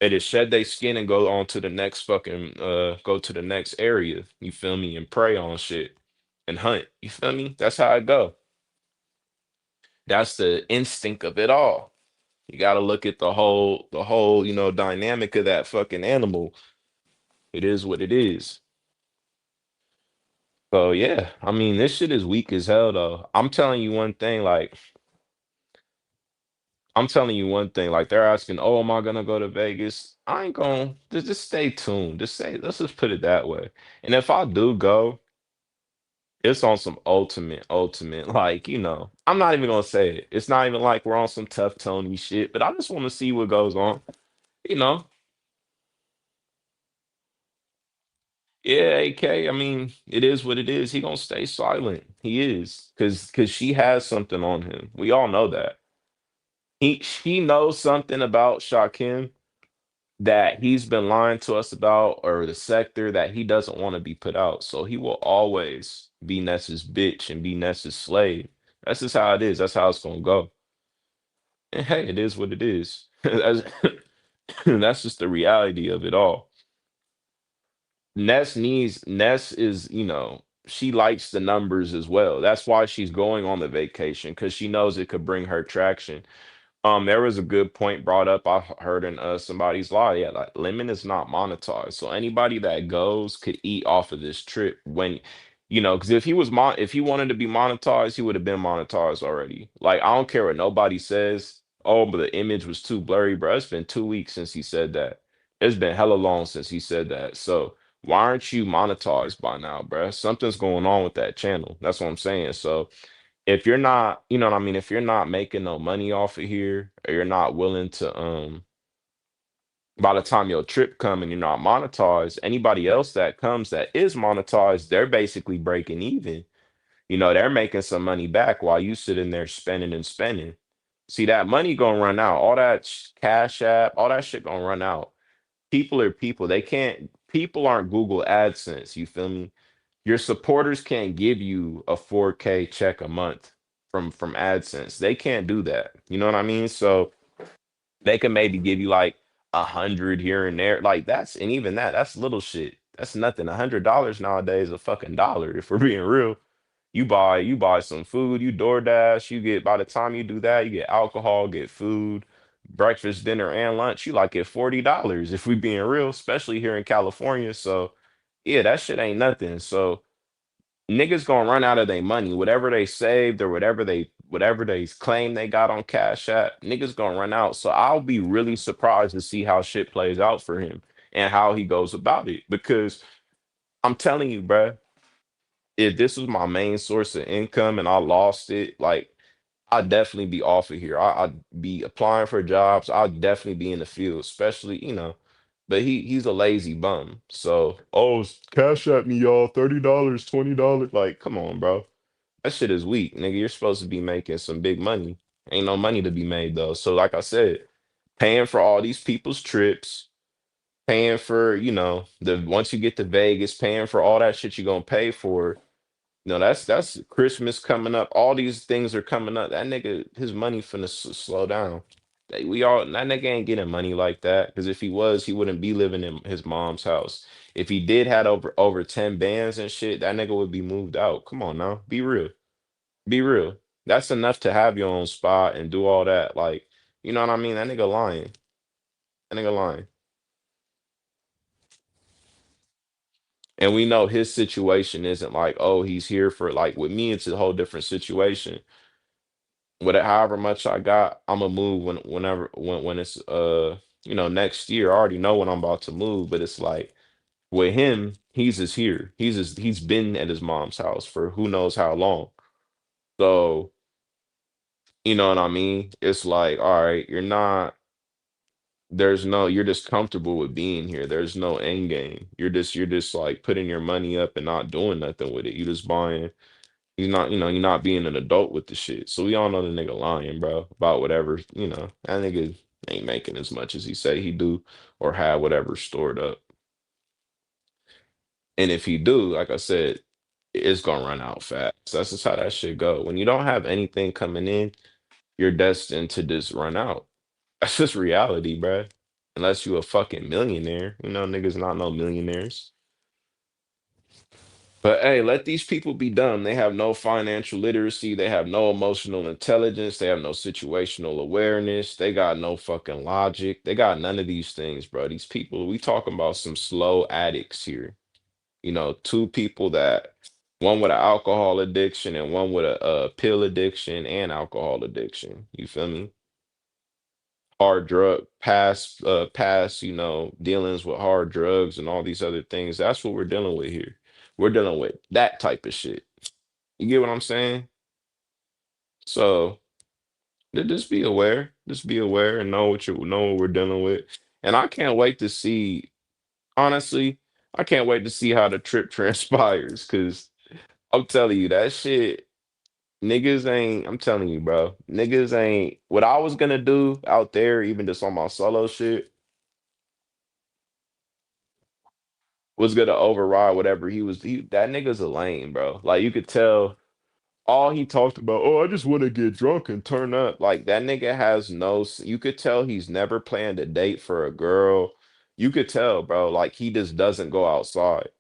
They just shed their skin and go on to the next fucking go to the next area. You feel me? And prey on shit. and hunt. You feel me? That's how I go. That's the instinct of it all. You got to look at the whole, dynamic of that fucking animal. It is what it is. So yeah, I mean, this shit is weak as hell though. I'm telling you one thing, like they're asking, "Oh, am I gonna go to Vegas?" I ain't gonna just stay tuned. Just say, let's just put it that way. And if I do go, it's on some ultimate, like, I'm not even gonna say it. It's not even like we're on some tough Tony shit, but I just want to see what goes on. You know, yeah, AK. I mean, it is what it is. He gonna stay silent. He is, cause she has something on him. We all know that. She knows something about Shaquem that he's been lying to us about, or the sector that he doesn't want to be put out. So he will always be Ness's bitch and be Ness's slave. That's just how it is. That's how it's gonna go. And hey, it is what it is. That's just the reality of it all. Ness is, she likes the numbers as well. That's why she's going on the vacation, because she knows it could bring her traction. There was a good point brought up. I heard in somebody's live. Yeah, like Lemon is not monetized, so anybody that goes could eat off of this trip. Because if he wanted to be monetized, he would have been monetized already. Like I don't care what nobody says. Oh, but the image was too blurry, bro. It's been 2 weeks since he said that. It's been hella long since he said that. So why aren't you monetized by now, bro? Something's going on with that channel. That's what I'm saying. So if you're not, you know what I mean, if you're not making no money off of here, or you're not willing to by the time your trip come and you're not monetized, anybody else that comes that is monetized, they're basically breaking even. They're making some money back while you sitting there spending and spending. See, that money gonna run out. All that cash app, all that shit gonna run out. People are people. People aren't Google AdSense. You feel me? Your supporters can't give you a 4K check a month from AdSense. They can't do that. You know what I mean? So they can maybe give you like 100 here and there. Like and even that's little shit. That's nothing. $100 nowadays is a fucking dollar, if we're being real. You buy some food, you DoorDash, you get by the time you do that, you get alcohol, get food, breakfast, dinner, and lunch. You like at $40, if we being real, especially here in California. So yeah, that shit ain't nothing. So niggas gonna run out of their money. Whatever they saved or whatever they claim they got on Cash App, niggas gonna run out. So I'll be really surprised to see how shit plays out for him and how he goes about it. Because I'm telling you, bruh, if this was my main source of income and I lost it, like I'd definitely be off of here. I'd be applying for jobs. I'd definitely be in the field, especially. But he's a lazy bum. So, oh, cash at me, y'all, $30, $20. Like, come on, bro. That shit is weak, nigga. You're supposed to be making some big money. Ain't no money to be made though. So, like I said, paying for all these people's trips, paying for, the once you get to Vegas, paying for all that shit you're gonna pay for. No, that's Christmas coming up. All these things are coming up. That nigga, his money finna slow down. That nigga ain't getting money like that. Because if he was, he wouldn't be living in his mom's house. If he did had over 10 bands and shit, that nigga would be moved out. Come on now, be real, be real. That's enough to have your own spot and do all that. Like, you know what I mean? That nigga lying. That nigga lying. And we know his situation isn't like, oh, he's here for, like, with me, it's a whole different situation. However much I got, I'm gonna move when it's next year. I already know when I'm about to move, but it's like with him, he's just here. He's been at his mom's house for who knows how long. So, you know what I mean? It's like, all right, you're just comfortable with being here. There's no end game. You're just like putting your money up and not doing nothing with it. You just buying. You're not being an adult with the shit. So we all know the nigga lying, bro, about whatever, that nigga ain't making as much as he say he do or have whatever stored up. And if he do, like I said, it's gonna run out fast. That's just how that shit go. When you don't have anything coming in, you're destined to just run out. That's just reality, bro. Unless you a fucking millionaire. Niggas not no millionaires. But hey, let these people be dumb. They have no financial literacy. They have no emotional intelligence. They have no situational awareness. They got no fucking logic. They got none of these things, bro. These people, we talking about some slow addicts here. You know, two people that one with an alcohol addiction and one with a pill addiction and alcohol addiction. You feel me? Hard drug past, dealings with hard drugs and all these other things. That's what we're dealing with here. We're dealing with that type of shit. You get what I'm saying? So just be aware. Just be aware and know what we're dealing with. And I can't wait to see, honestly, I can't wait to see how the trip transpires because I'm telling you that shit, niggas ain't, I'm telling you, bro, niggas ain't what I was gonna do out there, even just on my solo shit, was gonna override whatever that nigga's a lame, bro. Like you could tell all he talked about, oh, I just want to get drunk and turn up. Like that nigga has you could tell he's never planned a date for a girl. You could tell, bro, like he just doesn't go outside.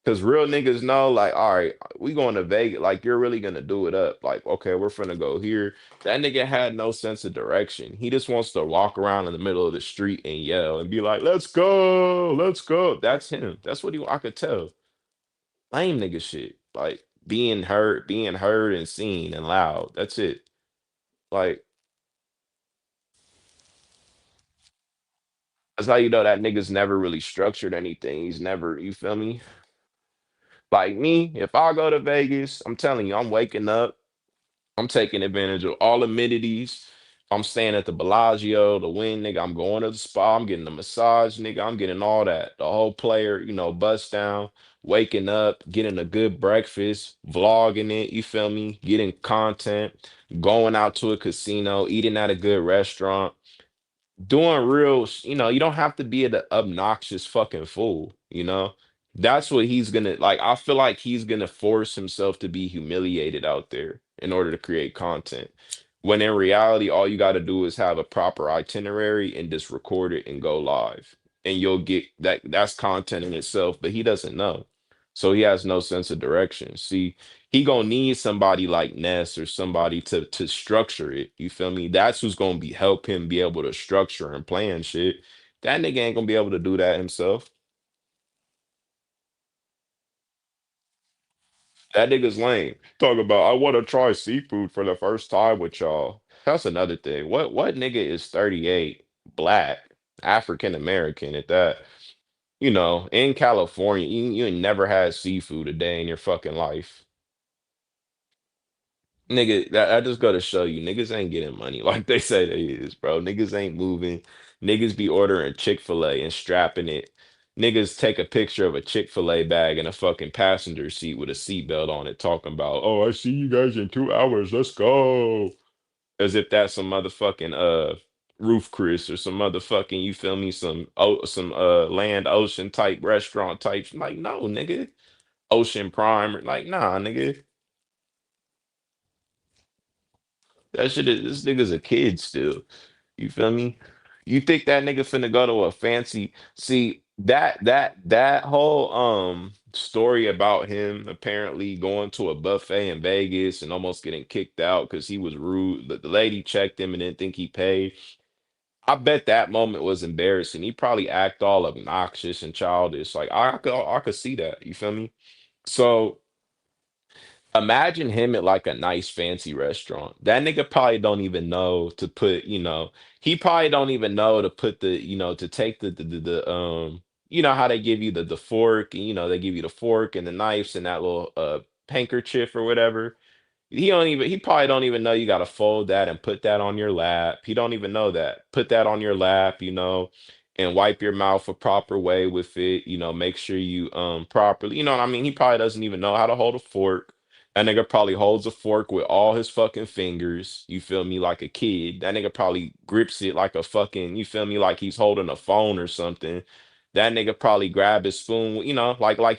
Cause real niggas know, like, all right, we going to Vegas. Like, you're really gonna do it up. Like, okay, we're finna go here. That nigga had no sense of direction. He just wants to walk around in the middle of the street and yell and be like, "Let's go, let's go." That's him. That's what he. I could tell. Lame nigga shit. Like being heard and seen and loud. That's it. Like that's how you know that nigga's never really structured anything. He's never. You feel me? Like me, if I go to Vegas, I'm telling you, I'm waking up. I'm taking advantage of all amenities. I'm staying at the Bellagio, the Win, nigga. I'm going to the spa. I'm getting a massage, nigga. I'm getting all that. The whole player, bust down, waking up, getting a good breakfast, vlogging it. You feel me? Getting content, going out to a casino, eating at a good restaurant, doing you don't have to be an obnoxious fucking fool. That's what he's gonna like. I feel like he's gonna force himself to be humiliated out there in order to create content. When in reality, all you got to do is have a proper itinerary and just record it and go live. And you'll get that's content in itself, but he doesn't know. So he has no sense of direction. See, he gonna need somebody like Ness or somebody to structure it. You feel me? That's who's gonna be help him be able to structure and plan shit. That nigga ain't gonna be able to do that himself. That nigga's lame. Talk about I want to try seafood for the first time with y'all. That's another thing. What nigga is 38, black, African American at that? In California, you ain't never had seafood a day in your fucking life. Nigga, that just go to show you, niggas ain't getting money like they say they is, bro. Niggas ain't moving. Niggas be ordering Chick-fil-A and strapping it. Niggas take a picture of a Chick-fil-A bag in a fucking passenger seat with a seatbelt on it, talking about, oh, I see you guys in 2 hours. Let's go. As if that's some motherfucking Roof Chris or some motherfucking, you feel me, some land ocean type restaurant type. Like, no, nigga. Ocean Prime. Like, nah, nigga. That shit is this nigga's a kid still. You feel me? You think that nigga finna go to a fancy see that whole story about him apparently going to a buffet in Vegas and almost getting kicked out because he was rude. The lady checked him and didn't think he paid. I bet that moment was embarrassing. He probably act all obnoxious and childish. Like I could see that. You feel me? So imagine him at like a nice fancy restaurant. That nigga probably don't even know to he probably don't even know to put to take how they give you the fork and they give you the fork and the knives and that little handkerchief or whatever. He probably don't even know you got to fold that and put that on your lap. He don't even know that. Put that on your lap, and wipe your mouth a proper way with it, make sure you properly, you know what I mean? He probably doesn't even know how to hold a fork. That nigga probably holds a fork with all his fucking fingers. You feel me? Like a kid. That nigga probably grips it like a fucking, you feel me? Like he's holding a phone or something. That nigga probably grab his spoon, like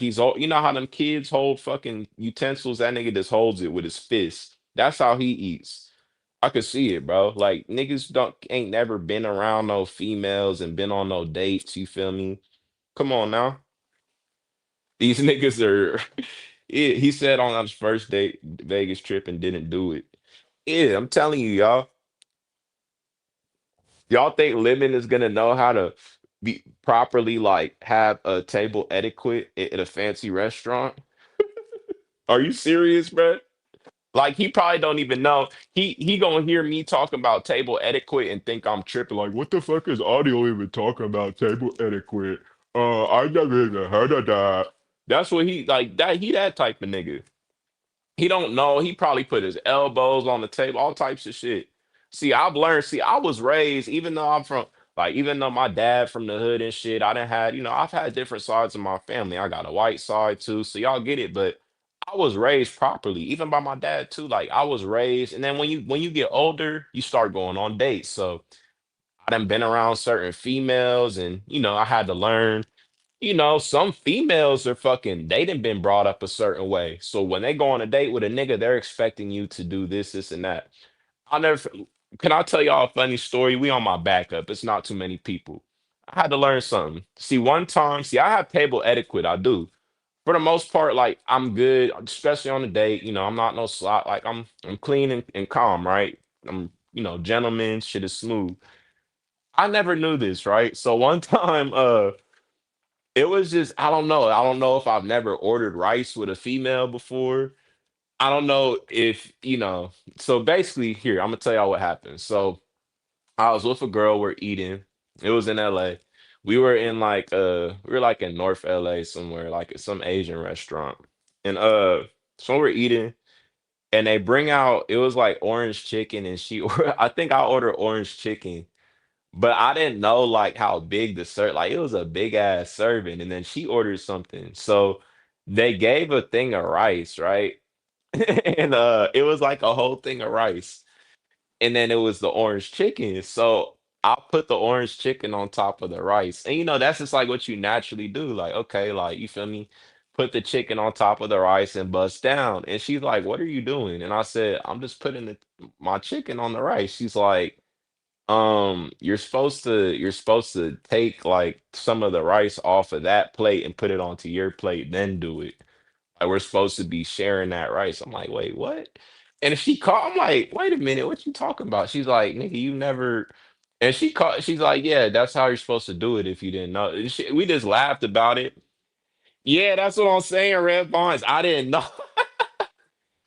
you know how them kids hold fucking utensils? That nigga just holds it with his fist. That's how he eats. I could see it, bro. Like niggas don't ain't never been around no females and been on no dates, you feel me? Come on now. These niggas are. He said on his first date Vegas trip and didn't do it. Yeah, I'm telling you, y'all think Lemon is gonna know how to be properly like have a table etiquette at a fancy restaurant? Are you serious, bro? Like he probably don't even know. He gonna hear me talking about table etiquette and think I'm tripping. Like, what the fuck is audio even talking about table etiquette? I never even heard of that. That's what he like. That he that type of nigga. He don't know. He probably put his elbows on the table, all types of shit. See, I've learned. See, I was raised, even though I'm from, like, even though my dad from the hood and shit, I didn't had, I've had different sides of my family. I got a white side too, so y'all get it. But I was raised properly, even by my dad too. Like I was raised, and then when you get older, you start going on dates. So I done been around certain females, and I had to learn. Some females are fucking, they done been brought up a certain way. So when they go on a date with a nigga, they're expecting you to do this, and that. I'll never, can I tell y'all a funny story? We on my backup. It's not too many people. I had to learn something. See, one time, see, I have table etiquette. I do. For the most part, like I'm good, especially on a date. I'm not no slot. Like I'm clean and calm, right? I'm, gentleman, shit is smooth. I never knew this, right? So one time, it was just I don't know. I don't know if I've never ordered rice with a female before. I don't know if, so basically here, I'm gonna tell y'all what happened. So I was with a girl, we're eating. It was in LA. We were like in North LA somewhere, like at some Asian restaurant. And so we're eating and they bring out it was like orange chicken and I think I ordered orange chicken, but I didn't know like how big the like it was a big ass serving, and then she ordered something. So they gave a thing of rice, right? And it was like a whole thing of rice. And then it was the orange chicken. So I put the orange chicken on top of the rice. And that's just like what you naturally do. Like, okay, like you feel me? Put the chicken on top of the rice and bust down. And she's like, "What are you doing?" And I said, "I'm just putting my chicken on the rice." She's like, you're supposed to take like some of the rice off of that plate and put it onto your plate, then do it. Like we're supposed to be sharing that rice. I'm like, wait, what? And she called, I'm like, wait a minute, what you talking about? She's like, nigga, you never. And she's like, yeah, that's how you're supposed to do it if you didn't know. And we just laughed about it. Yeah, that's what I'm saying, Red Bonds. I didn't know.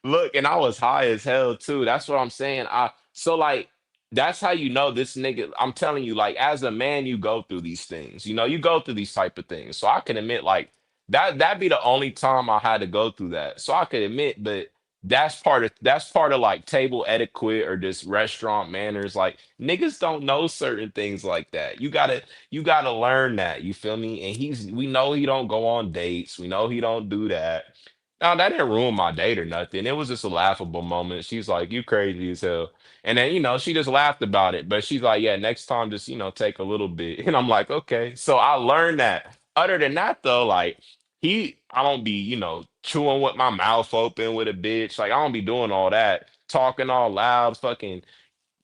Look, and I was high as hell too. That's what I'm saying. So like that's how you know this nigga. I'm telling you, like as a man, you go through these things. You go through these type of things. So I can admit, like that'd be the only time I had to go through that. So I could admit, but that's part of like table etiquette or just restaurant manners. Like niggas don't know certain things like that. You gotta learn that. You feel me? And we know he don't go on dates. We know he don't do that. No, that didn't ruin my date or nothing. It was just a laughable moment. She's like, "You crazy as hell," and then she just laughed about it. But she's like, "Yeah, next time, just take a little bit." And I'm like, "Okay." So I learned that. Other than that, though, like I don't be chewing with my mouth open with a bitch. Like I don't be doing all that, talking all loud, fucking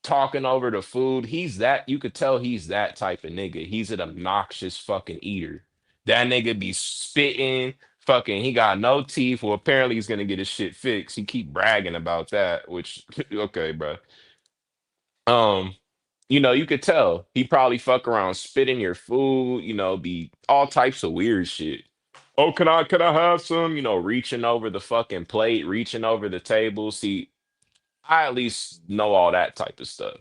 talking over the food. You could tell he's that type of nigga. He's an obnoxious fucking eater. That nigga be spitting, fucking, he got no teeth. Well, apparently he's gonna get his shit fixed. He keep bragging about that, which okay, bro. Um, you could tell he probably fuck around, spit in your food, be all types of weird shit. Oh, can I have some? Reaching over the fucking plate, reaching over the table. See, I at least know all that type of stuff.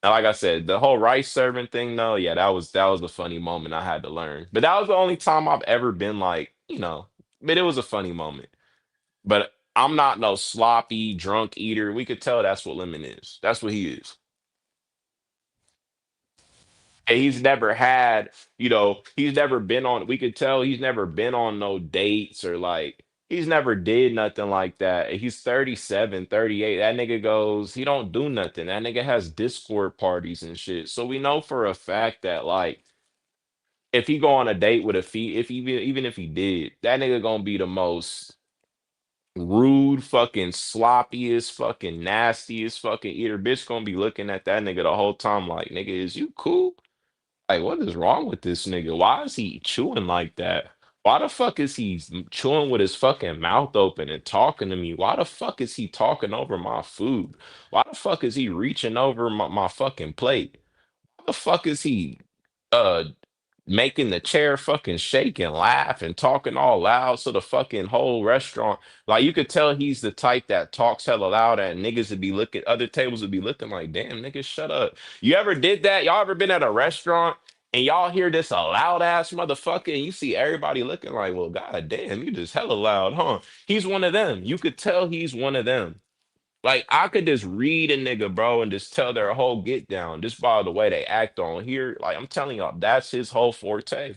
And like I said, the whole rice serving thing, though, yeah, that was a funny moment I had to learn. But that was the only time I've ever been like, but it was a funny moment. But I'm not no sloppy drunk eater. We could tell that's what Lemon is. That's what he is. And he's never been on, we could tell he's never been on no dates or like he's never did nothing like that. He's 37, 38. That nigga goes, he don't do nothing. That nigga has Discord parties and shit. So we know for a fact that like if he go on a date with a if even if he did, that nigga gonna be the most rude, fucking sloppiest, fucking nastiest fucking eater. Bitch gonna be looking at that nigga the whole time like, nigga, is you cool? Like, what is wrong with this nigga? Why is he chewing like that? Why the fuck is he chewing with his fucking mouth open and talking to me? Why the fuck is he talking over my food? Why the fuck is he reaching over my fucking plate? Why the fuck is he uh making the chair fucking shake and laugh and talking all loud so the fucking whole restaurant, like you could tell he's the type that talks hella loud and niggas would be looking, other tables would be looking like, damn, niggas, shut up. You ever did that? Y'all ever been at a restaurant and y'all hear this a loud ass motherfucker and you see everybody looking like, well, god damn, you just hella loud, huh? He's one of them. You could tell he's one of them. Like I could just read a nigga, bro, and just tell their whole get down just by the way they act on here. Like I'm telling y'all, that's his whole forte.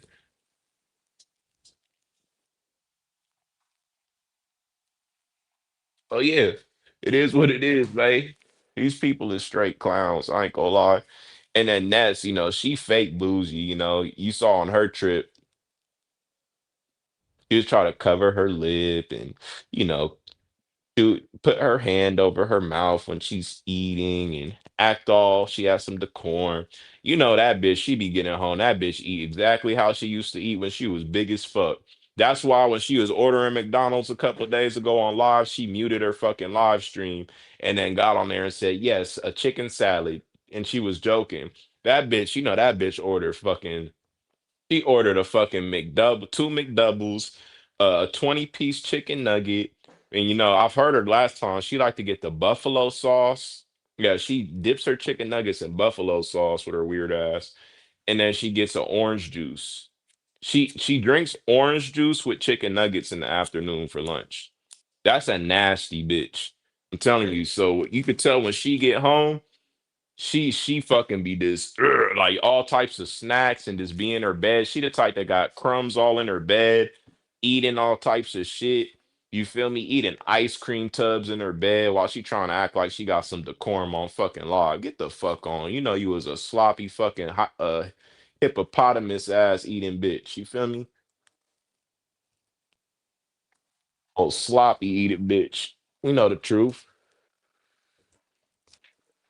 Oh yeah, it is what it is, man. These people is straight clowns. I ain't gonna lie. And then Ness, she fake bougie. You saw on her trip, she was trying to cover her lip and you know put her hand over her mouth when she's eating and act all she has some decorum. You know that bitch, she be getting home. That bitch eat exactly how she used to eat when she was big as fuck. That's why when she was ordering McDonald's a couple of days ago on live, she muted her fucking live stream and then got on there and said, yes, a chicken salad. And she was joking. That bitch, that bitch ordered fucking she ordered a fucking McDouble, two McDoubles, a 20-piece chicken nugget. And I've heard her last time, she like to get the buffalo sauce. Yeah, she dips her chicken nuggets in buffalo sauce with her weird ass. And then she gets an orange juice. She drinks orange juice with chicken nuggets in the afternoon for lunch. That's a nasty bitch. I'm telling you. So you could tell when she get home, she fucking be this like all types of snacks and just be in her bed. She the type that got crumbs all in her bed, eating all types of shit. You feel me? Eating ice cream tubs in her bed while she trying to act like she got some decorum on fucking law. Get the fuck on. You know you was a sloppy fucking hippopotamus ass eating bitch. You feel me? Oh, sloppy eating bitch. You know the truth.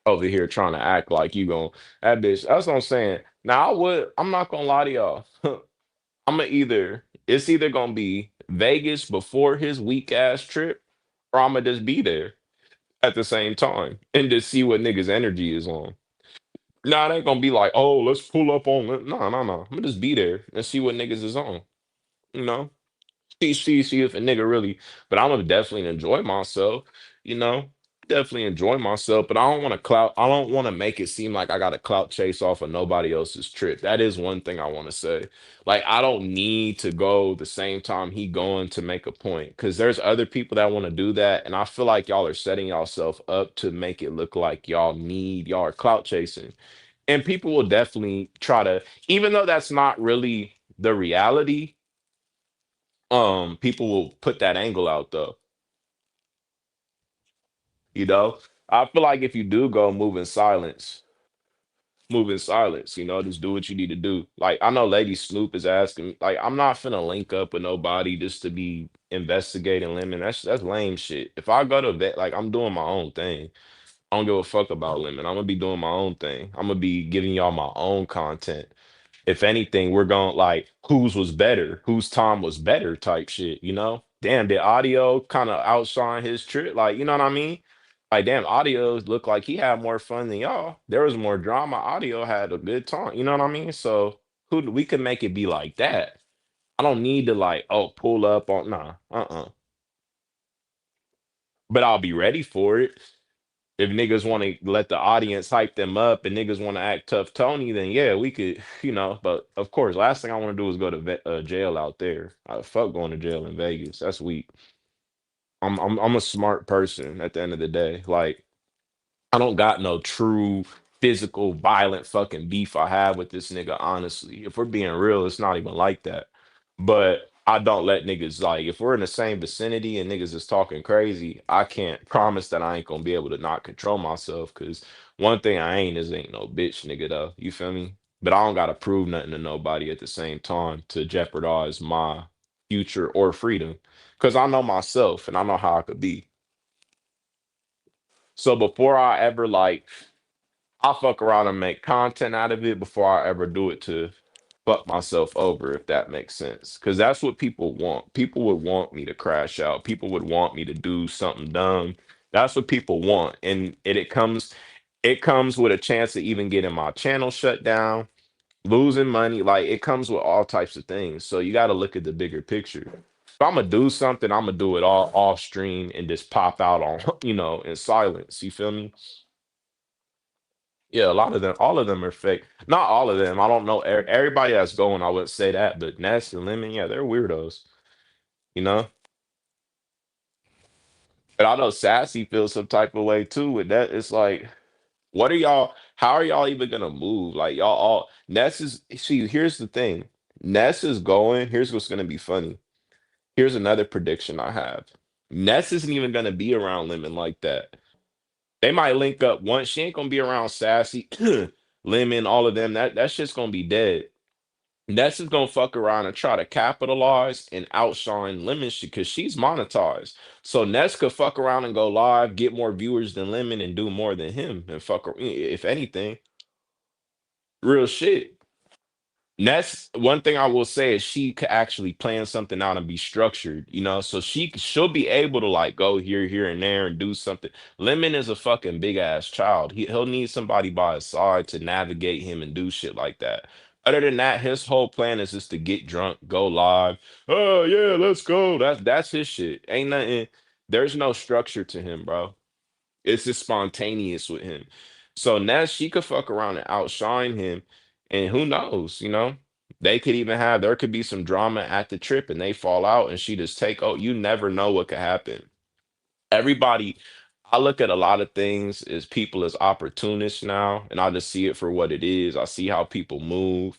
Over here trying to act like you gon' that bitch. That's what I'm saying. Now I'm not gonna lie to y'all. It's either gonna be Vegas before his weak ass trip, or I'ma just be there at the same time and just see what niggas' energy is on. Nah, it ain't gonna be like, oh, let's pull up on it. No, no, no. I'm gonna just be there and see what niggas is on. You know? See if a nigga really, but I'm gonna definitely enjoy myself, you know, definitely enjoy myself. But I don't want to make it seem like I got a clout chase off of nobody else's trip. That is one thing I want to say. Like, I don't need to go the same time he going to make a point because there's other people that want to do that. And I feel like y'all are setting yourself up to make it look like y'all are clout chasing. And people will definitely try to, even though that's not really the reality, people will put that angle out though, you know. I feel like if you do go move in silence, just do what you need to do. Like I know Lady Snoop is asking, like, I'm not finna link up with nobody just to be investigating Lemon. That's lame shit. If I go to vet, like I'm doing my own thing. I don't give a fuck about Lemon. I'm gonna be doing my own thing. I'm gonna be giving y'all my own content. If anything, we're going like whose was better, whose time was better type shit, you know? Damn, did audio kind of outshine his trip? Like, you know what I mean? Like, damn, audio looked like he had more fun than y'all. There was more drama. Audio had a good time. You know what I mean? So we could make it be like that. I don't need to like, oh, pull up on nah, but I'll be ready for it. If niggas want to let the audience hype them up and niggas want to act tough Tony, then yeah, we could, But of course, last thing I want to do is go to jail out there. I fuck going to jail in Vegas. That's weak. I'm a smart person at the end of the day. Like I don't got no true physical violent fucking beef I have with this nigga. Honestly, if we're being real, it's not even like that. But I don't let niggas like if we're in the same vicinity and niggas is talking crazy, I can't promise that I ain't gonna be able to not control myself. Cause one thing I ain't no bitch nigga though. You feel me? But I don't gotta prove nothing to nobody at the same time to jeopardize my future or freedom. Cause I know myself and I know how I could be. So before I ever like I'll fuck around and make content out of it before I ever do it to. fuck myself over, if that makes sense. Because that's what people want. People would want me to crash out. People would want me to do something dumb. That's what people want. And it comes with a chance to even getting my channel shut down, losing money. Like it comes with all types of things. So you got to look at the bigger picture. If I'm gonna do something, I'm gonna do it all off stream and just pop out on, in silence. You feel me? Yeah, a lot of them, all of them are fake. Not all of them. I don't know. Everybody that's going, I wouldn't say that, but Ness and Lemon, yeah, they're weirdos, you know? But I know Sassy feels some type of way too with that. It's like, how are y'all even gonna move? Like y'all all Ness is see, here's the thing. Ness is going, here's what's gonna be funny. Here's another prediction I have. Ness isn't even gonna be around Lemon like that. They might link up once. She ain't gonna be around Sassy, Lemon, all of them. That shit's gonna be dead. Ness is gonna fuck around and try to capitalize and outshine Lemon because she's monetized. So Ness could fuck around and go live, get more viewers than Lemon, and do more than him, and if anything, real shit. Ness, one thing I will say is she could actually plan something out and be structured, so she'll be able to like go here, and there and do something. Lemon is a fucking big ass child. He'll need somebody by his side to navigate him and do shit like that. Other than that, his whole plan is just to get drunk, go live. Oh yeah, let's go. That's his shit. Ain't nothing. There's no structure to him, bro. It's just spontaneous with him. So now she could fuck around and outshine him. And who knows, They could even there could be some drama at the trip and they fall out and she just you never know what could happen. Everybody, I look at a lot of things as people as opportunists now, and I just see it for what it is. I see how people move.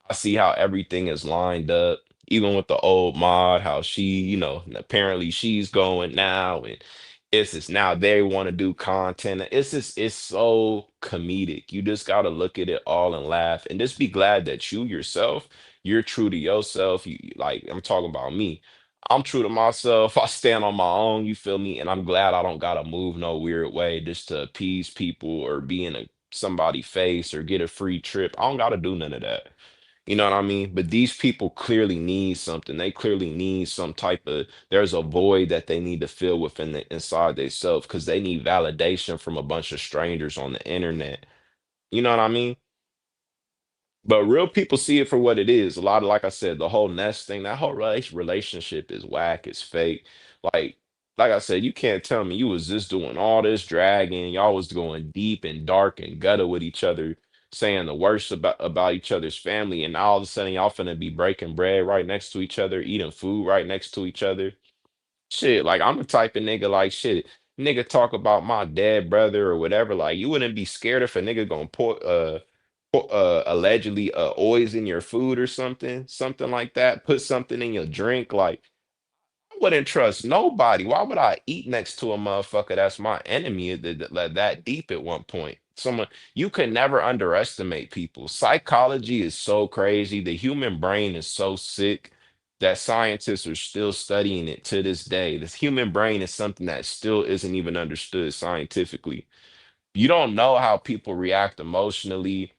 I see how everything is lined up, even with the old mod, how she, apparently she's going now, and it's just now they want to do content. It's so comedic. You just gotta look at it all and laugh, and just be glad that you yourself, you're true to yourself. Like I'm talking about me. I'm true to myself. I stand on my own, you feel me? And I'm glad I don't gotta move no weird way just to appease people or be in somebody face or get a free trip. I don't gotta do none of that. You know what I mean? But these people clearly need something. They clearly need some type of there's a void that they need to fill within inside themselves because they need validation from a bunch of strangers on the internet. You know what I mean? But real people see it for what it is. A lot of, like I said, the whole Nest thing, that whole relationship is whack, it's fake. Like, like I said, you can't tell me you was just doing all this dragging, y'all was going deep and dark and gutter with each other, saying the worst about each other's family, and all of a sudden y'all finna be breaking bread right next to each other, eating food right next to each other. Shit, like I'm the type of nigga like shit. Nigga talk about my dead brother or whatever. Like you wouldn't be scared if a nigga gonna allegedly oils in your food or something like that. Put something in your drink. Like I wouldn't trust nobody. Why would I eat next to a motherfucker that's my enemy that deep at one point? Someone you can never underestimate people. Psychology is so crazy. The human brain is so sick that scientists are still studying it to this day. The human brain is something that still isn't even understood scientifically. You don't know how people react emotionally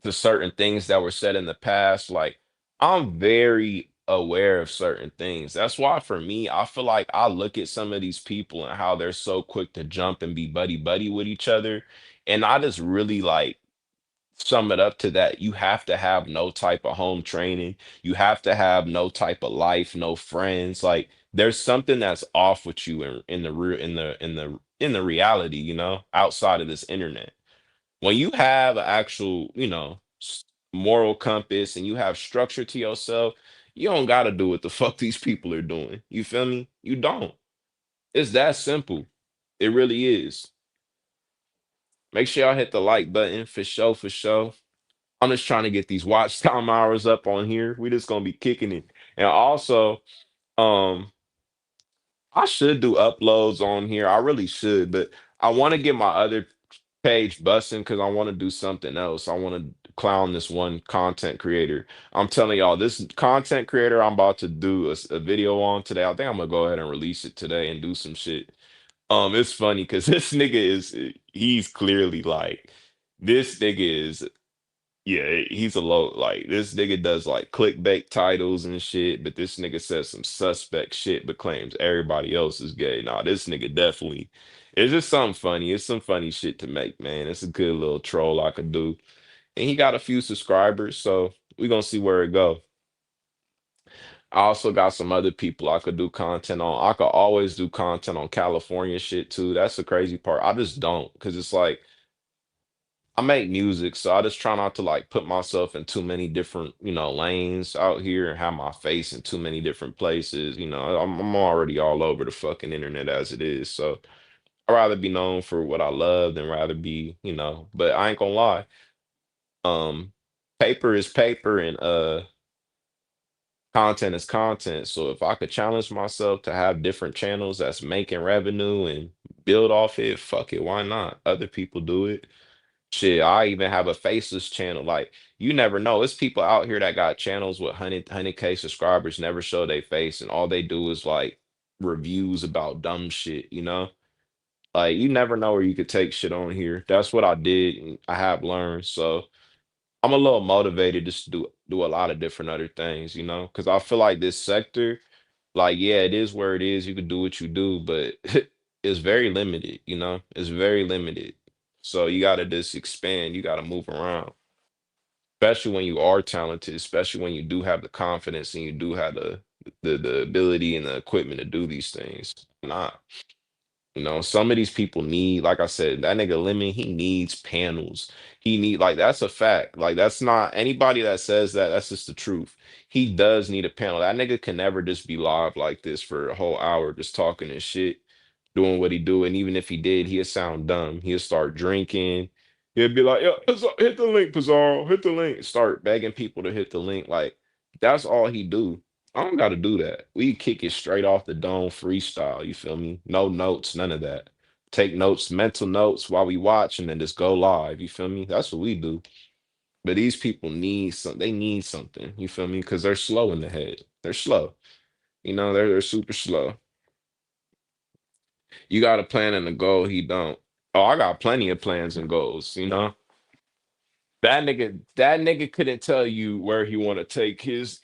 to certain things that were said in the past. Like, I'm very aware of certain things. That's why, for me, I feel like I look at some of these people and how they're so quick to jump and be buddy buddy with each other. And I just really like sum it up to that. You have to have no type of home training. You have to have no type of life, no friends. Like, there's something that's off with you in the real in the reality, outside of this internet. When you have an actual, moral compass and you have structure to yourself, you don't got to do what the fuck these people are doing. You feel me? You don't. It's that simple. It really is. Make sure y'all hit the like button for sure, for sure. I'm just trying to get these watch time hours up on here. We just gonna be kicking it. And also, um, I should do uploads on here. I really should, but I want to get my other page busting because I want to do something else. I want to clown this one content creator. I'm telling y'all, this content creator I'm about to do a video on today. I think I'm gonna go ahead and release it today and do some shit. It's funny because this nigga he's clearly like this nigga is. Yeah, he's a low, like this nigga does like clickbait titles and shit, but this nigga says some suspect shit but claims everybody else is gay. Nah, this nigga definitely, it's just something funny. It's some funny shit to make, man. It's a good little troll I could do. And he got a few subscribers, so we gonna see where it go. I also got some other people I could do content on. I could always do content on California shit too. That's the crazy part. I just don't, because it's like I make music, so I just try not to like put myself in too many different, lanes out here and have my face in too many different places. I'm already all over the fucking internet as it is. So I'd rather be known for what I love than rather be, but I ain't gonna lie. Um, paper is paper and content is content. So if I could challenge myself to have different channels that's making revenue and build off it, fuck it, why not? Other people do it. Shit, I even have a faceless channel. Like, you never know. It's people out here that got channels with 100K subscribers, never show their face, and all they do is like reviews about dumb shit. Like, you never know where you could take shit on here. That's what I did, and I have learned. So I'm a little motivated just to do a lot of different other things, because I feel like this sector, like, yeah, it is where it is. You can do what you do, but it's very limited. It's very limited. So you gotta just expand, you gotta move around. Especially when you are talented, especially when you do have the confidence and you do have the ability and the equipment to do these things. Not. Some of these people need, like I said, that nigga Lemon, he needs panels. Like, that's a fact. Like, that's not anybody that says that, that's just the truth. He does need a panel. That nigga can never just be live like this for a whole hour, just talking and shit, doing what he do. And even if he did, he'd sound dumb. He'd start drinking. He'd be like, "Yo, hit the link, Pizarro, hit the link." Start begging people to hit the link. Like, that's all he do. I don't got to do that. We kick it straight off the dome freestyle. You feel me? No notes, none of that. Take notes, mental notes while we watch, and then just go live. You feel me? That's what we do. But these people need some. They need something. You feel me? Because they're slow in the head. They're slow. They're super slow. You got a plan and a goal. He don't. Oh, I got plenty of plans and goals. That nigga couldn't tell you where he want to take his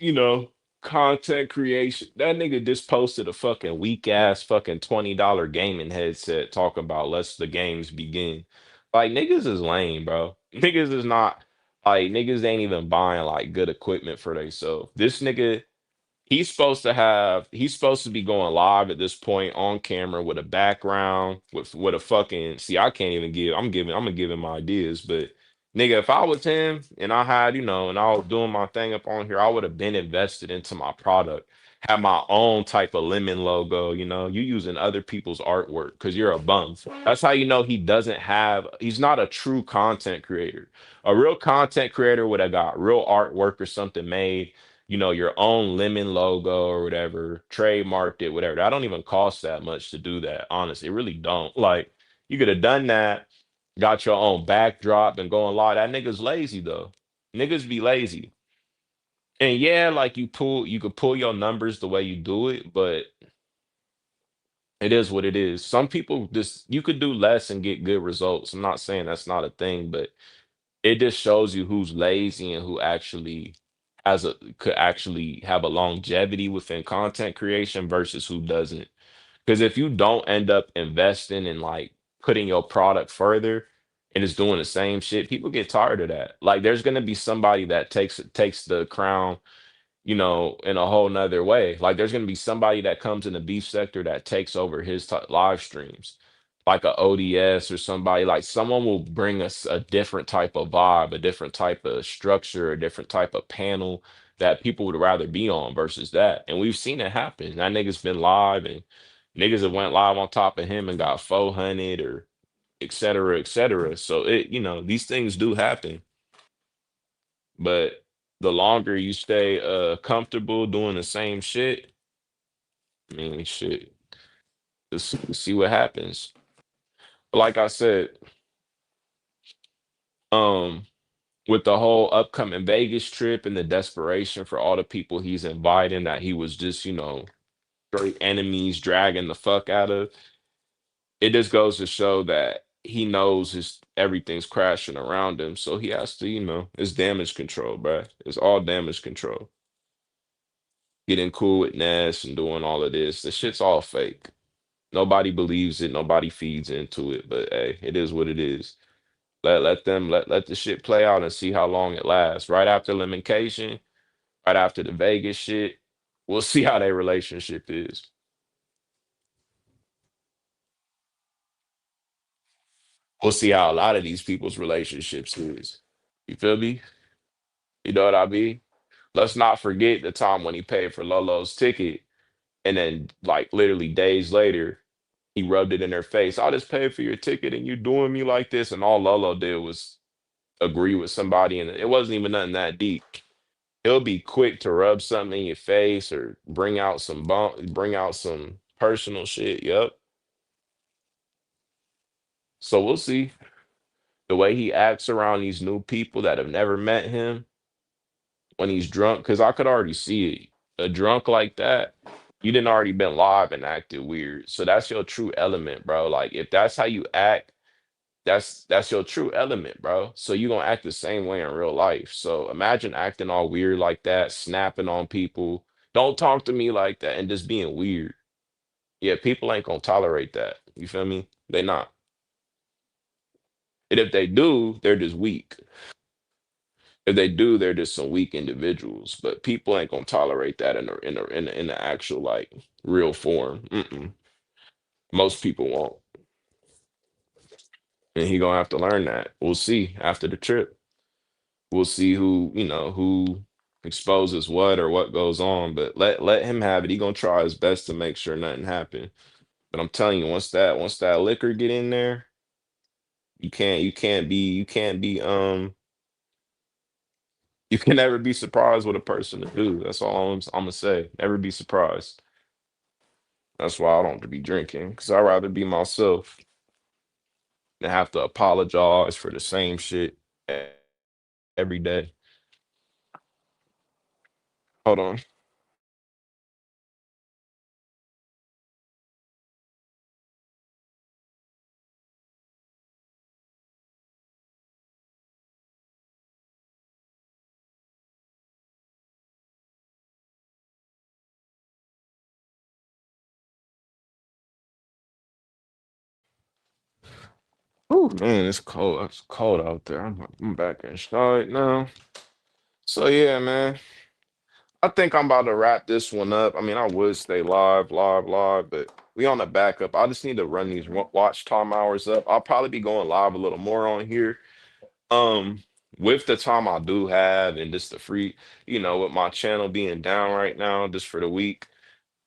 content creation. That nigga just posted a fucking weak ass fucking $20 gaming headset talking about let's the games begin. Like, niggas is lame, bro. Niggas is not, like, niggas ain't even buying like good equipment for themselves. This nigga, he's supposed to be going live at this point on camera with a background with a fucking, see, I can't even I'm gonna give him ideas, but nigga, if I was him and I had and I was doing my thing up on here, I would have been invested into my product, have my own type of lemon logo. You using other people's artwork because you're a bum. That's how you know he's not a true content creator. A real content creator would have got real artwork or something made, your own lemon logo or whatever, trademarked it, whatever. That don't even cost that much to do that. Honestly, it really don't. Like, you could have done that, got your own backdrop and going live. That nigga's lazy though. Niggas be lazy. And yeah, like you could pull your numbers the way you do it, but it is what it is. Some people just you could do less and get good results. I'm not saying that's not a thing, but it just shows you who's lazy and who actually could actually have a longevity within content creation versus who doesn't. Because if you don't end up investing in like putting your product further and it's doing the same shit, people get tired of that. Like, there's gonna be somebody that takes the crown, in a whole nother way. Like, there's gonna be somebody that comes in the beef sector that takes over his live streams, like a ODS or somebody. Like, someone will bring us a different type of vibe, a different type of structure, a different type of panel that people would rather be on versus that. And we've seen it happen. That nigga's been live and niggas have went live on top of him and got 400 or et cetera, et cetera. So these things do happen. But the longer you stay comfortable doing the same shit, I mean, shit, just see what happens. Like I said, um, with the whole upcoming Vegas trip and the desperation for all the people he's inviting that he was just, straight enemies dragging the fuck out of, it just goes to show that he knows his everything's crashing around him, so he has to, it's damage control, bruh. It's all damage control. Getting cool with Ness and doing all of this. The shit's all fake. Nobody believes it, nobody feeds into it, but hey, it is what it is. Let the shit play out and see how long it lasts. Right after Limitation, right after the Vegas shit, we'll see how their relationship is. We'll see how a lot of these people's relationships is. You feel me? You know what I mean? Let's not forget the time when he paid for Lolo's ticket, and then like literally days later, he rubbed it in her face. I just paid for your ticket and you doing me like this. And all Lolo did was agree with somebody, and it wasn't even nothing that deep. He'll be quick to rub something in your face or bring out some personal shit. Yep. So we'll see the way he acts around these new people that have never met him when he's drunk, because I could already see it. A drunk like that, you didn't already been live and acted weird. So that's your true element, bro. Like if that's how you act, that's your true element, bro. So you gonna act the same way in real life. So imagine acting all weird like that, snapping on people. Don't talk to me like that, and just being weird. Yeah, people ain't gonna tolerate that. You feel me? They not. And if they do, they're just weak. If they do, they're just some weak individuals. But people ain't gonna tolerate that in the actual like real form. Mm-mm. Most people won't, and he gonna have to learn that. We'll see after the trip. We'll see who exposes what or what goes on. But let him have it. He gonna try his best to make sure nothing happen. But I'm telling you, once that liquor get in there, you can never be surprised what a person to do. That's all I'm gonna say. Never be surprised. That's why I don't be drinking, because I'd rather be myself than have to apologize for the same shit every day. Hold on. Oh man, it's cold. It's cold out there. I'm back inside now. So yeah, man. I think I'm about to wrap this one up. I mean, I would stay live, but we on the backup. I just need to run these watch time hours up. I'll probably be going live a little more on here. Um, with the time I do have and just the free, with my channel being down right now just for the week,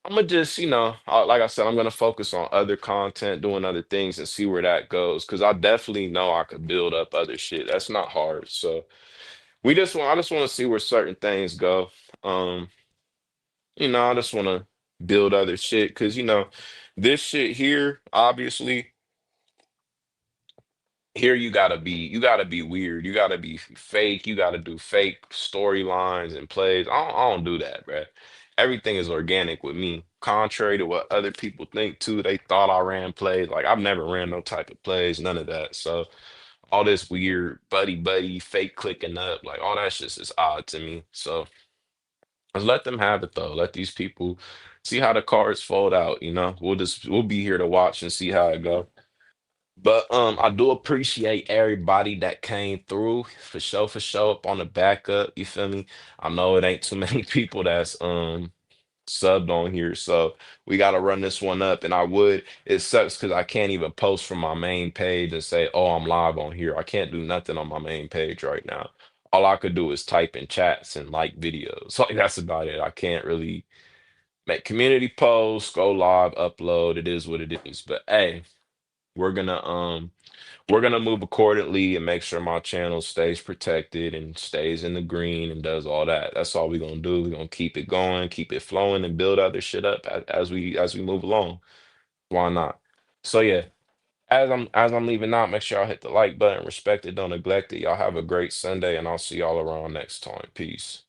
I'm gonna just, like I said, I'm gonna focus on other content, doing other things, and see where that goes. Because I definitely know I could build up other shit. That's not hard. So I just want to see where certain things go. Um, I just want to build other shit because this shit here, obviously, here you gotta be weird. You gotta be fake. You gotta do fake storylines and plays. I don't do that, bruh. Everything is organic with me. Contrary to what other people think too, they thought I ran plays. Like I've never ran no type of plays, none of that. So all this weird buddy buddy fake clicking up, like all that shit is odd to me. So just let them have it though. Let these people see how the cards fold out. We'll be here to watch and see how it goes. But I do appreciate everybody that came through for sure up on the backup. You feel me? I know it ain't too many people that's subbed on here, so we gotta run this one up. And it sucks because I can't even post from my main page and say, oh, I'm live on here. I can't do nothing on my main page right now. All I could do is type in chats and like videos. Like that's about it. I can't really make community posts, go live, upload. It is what it is. But hey, we're gonna um we're gonna move accordingly and make sure my channel stays protected and stays in the green and does all that. That's all we're gonna do. We're gonna keep it going, keep it flowing, and build other shit up as we move along. Why not? So yeah, as I'm leaving out, make sure y'all hit the like button, respect it, don't neglect it. Y'all have a great Sunday, and I'll see y'all around next time. Peace.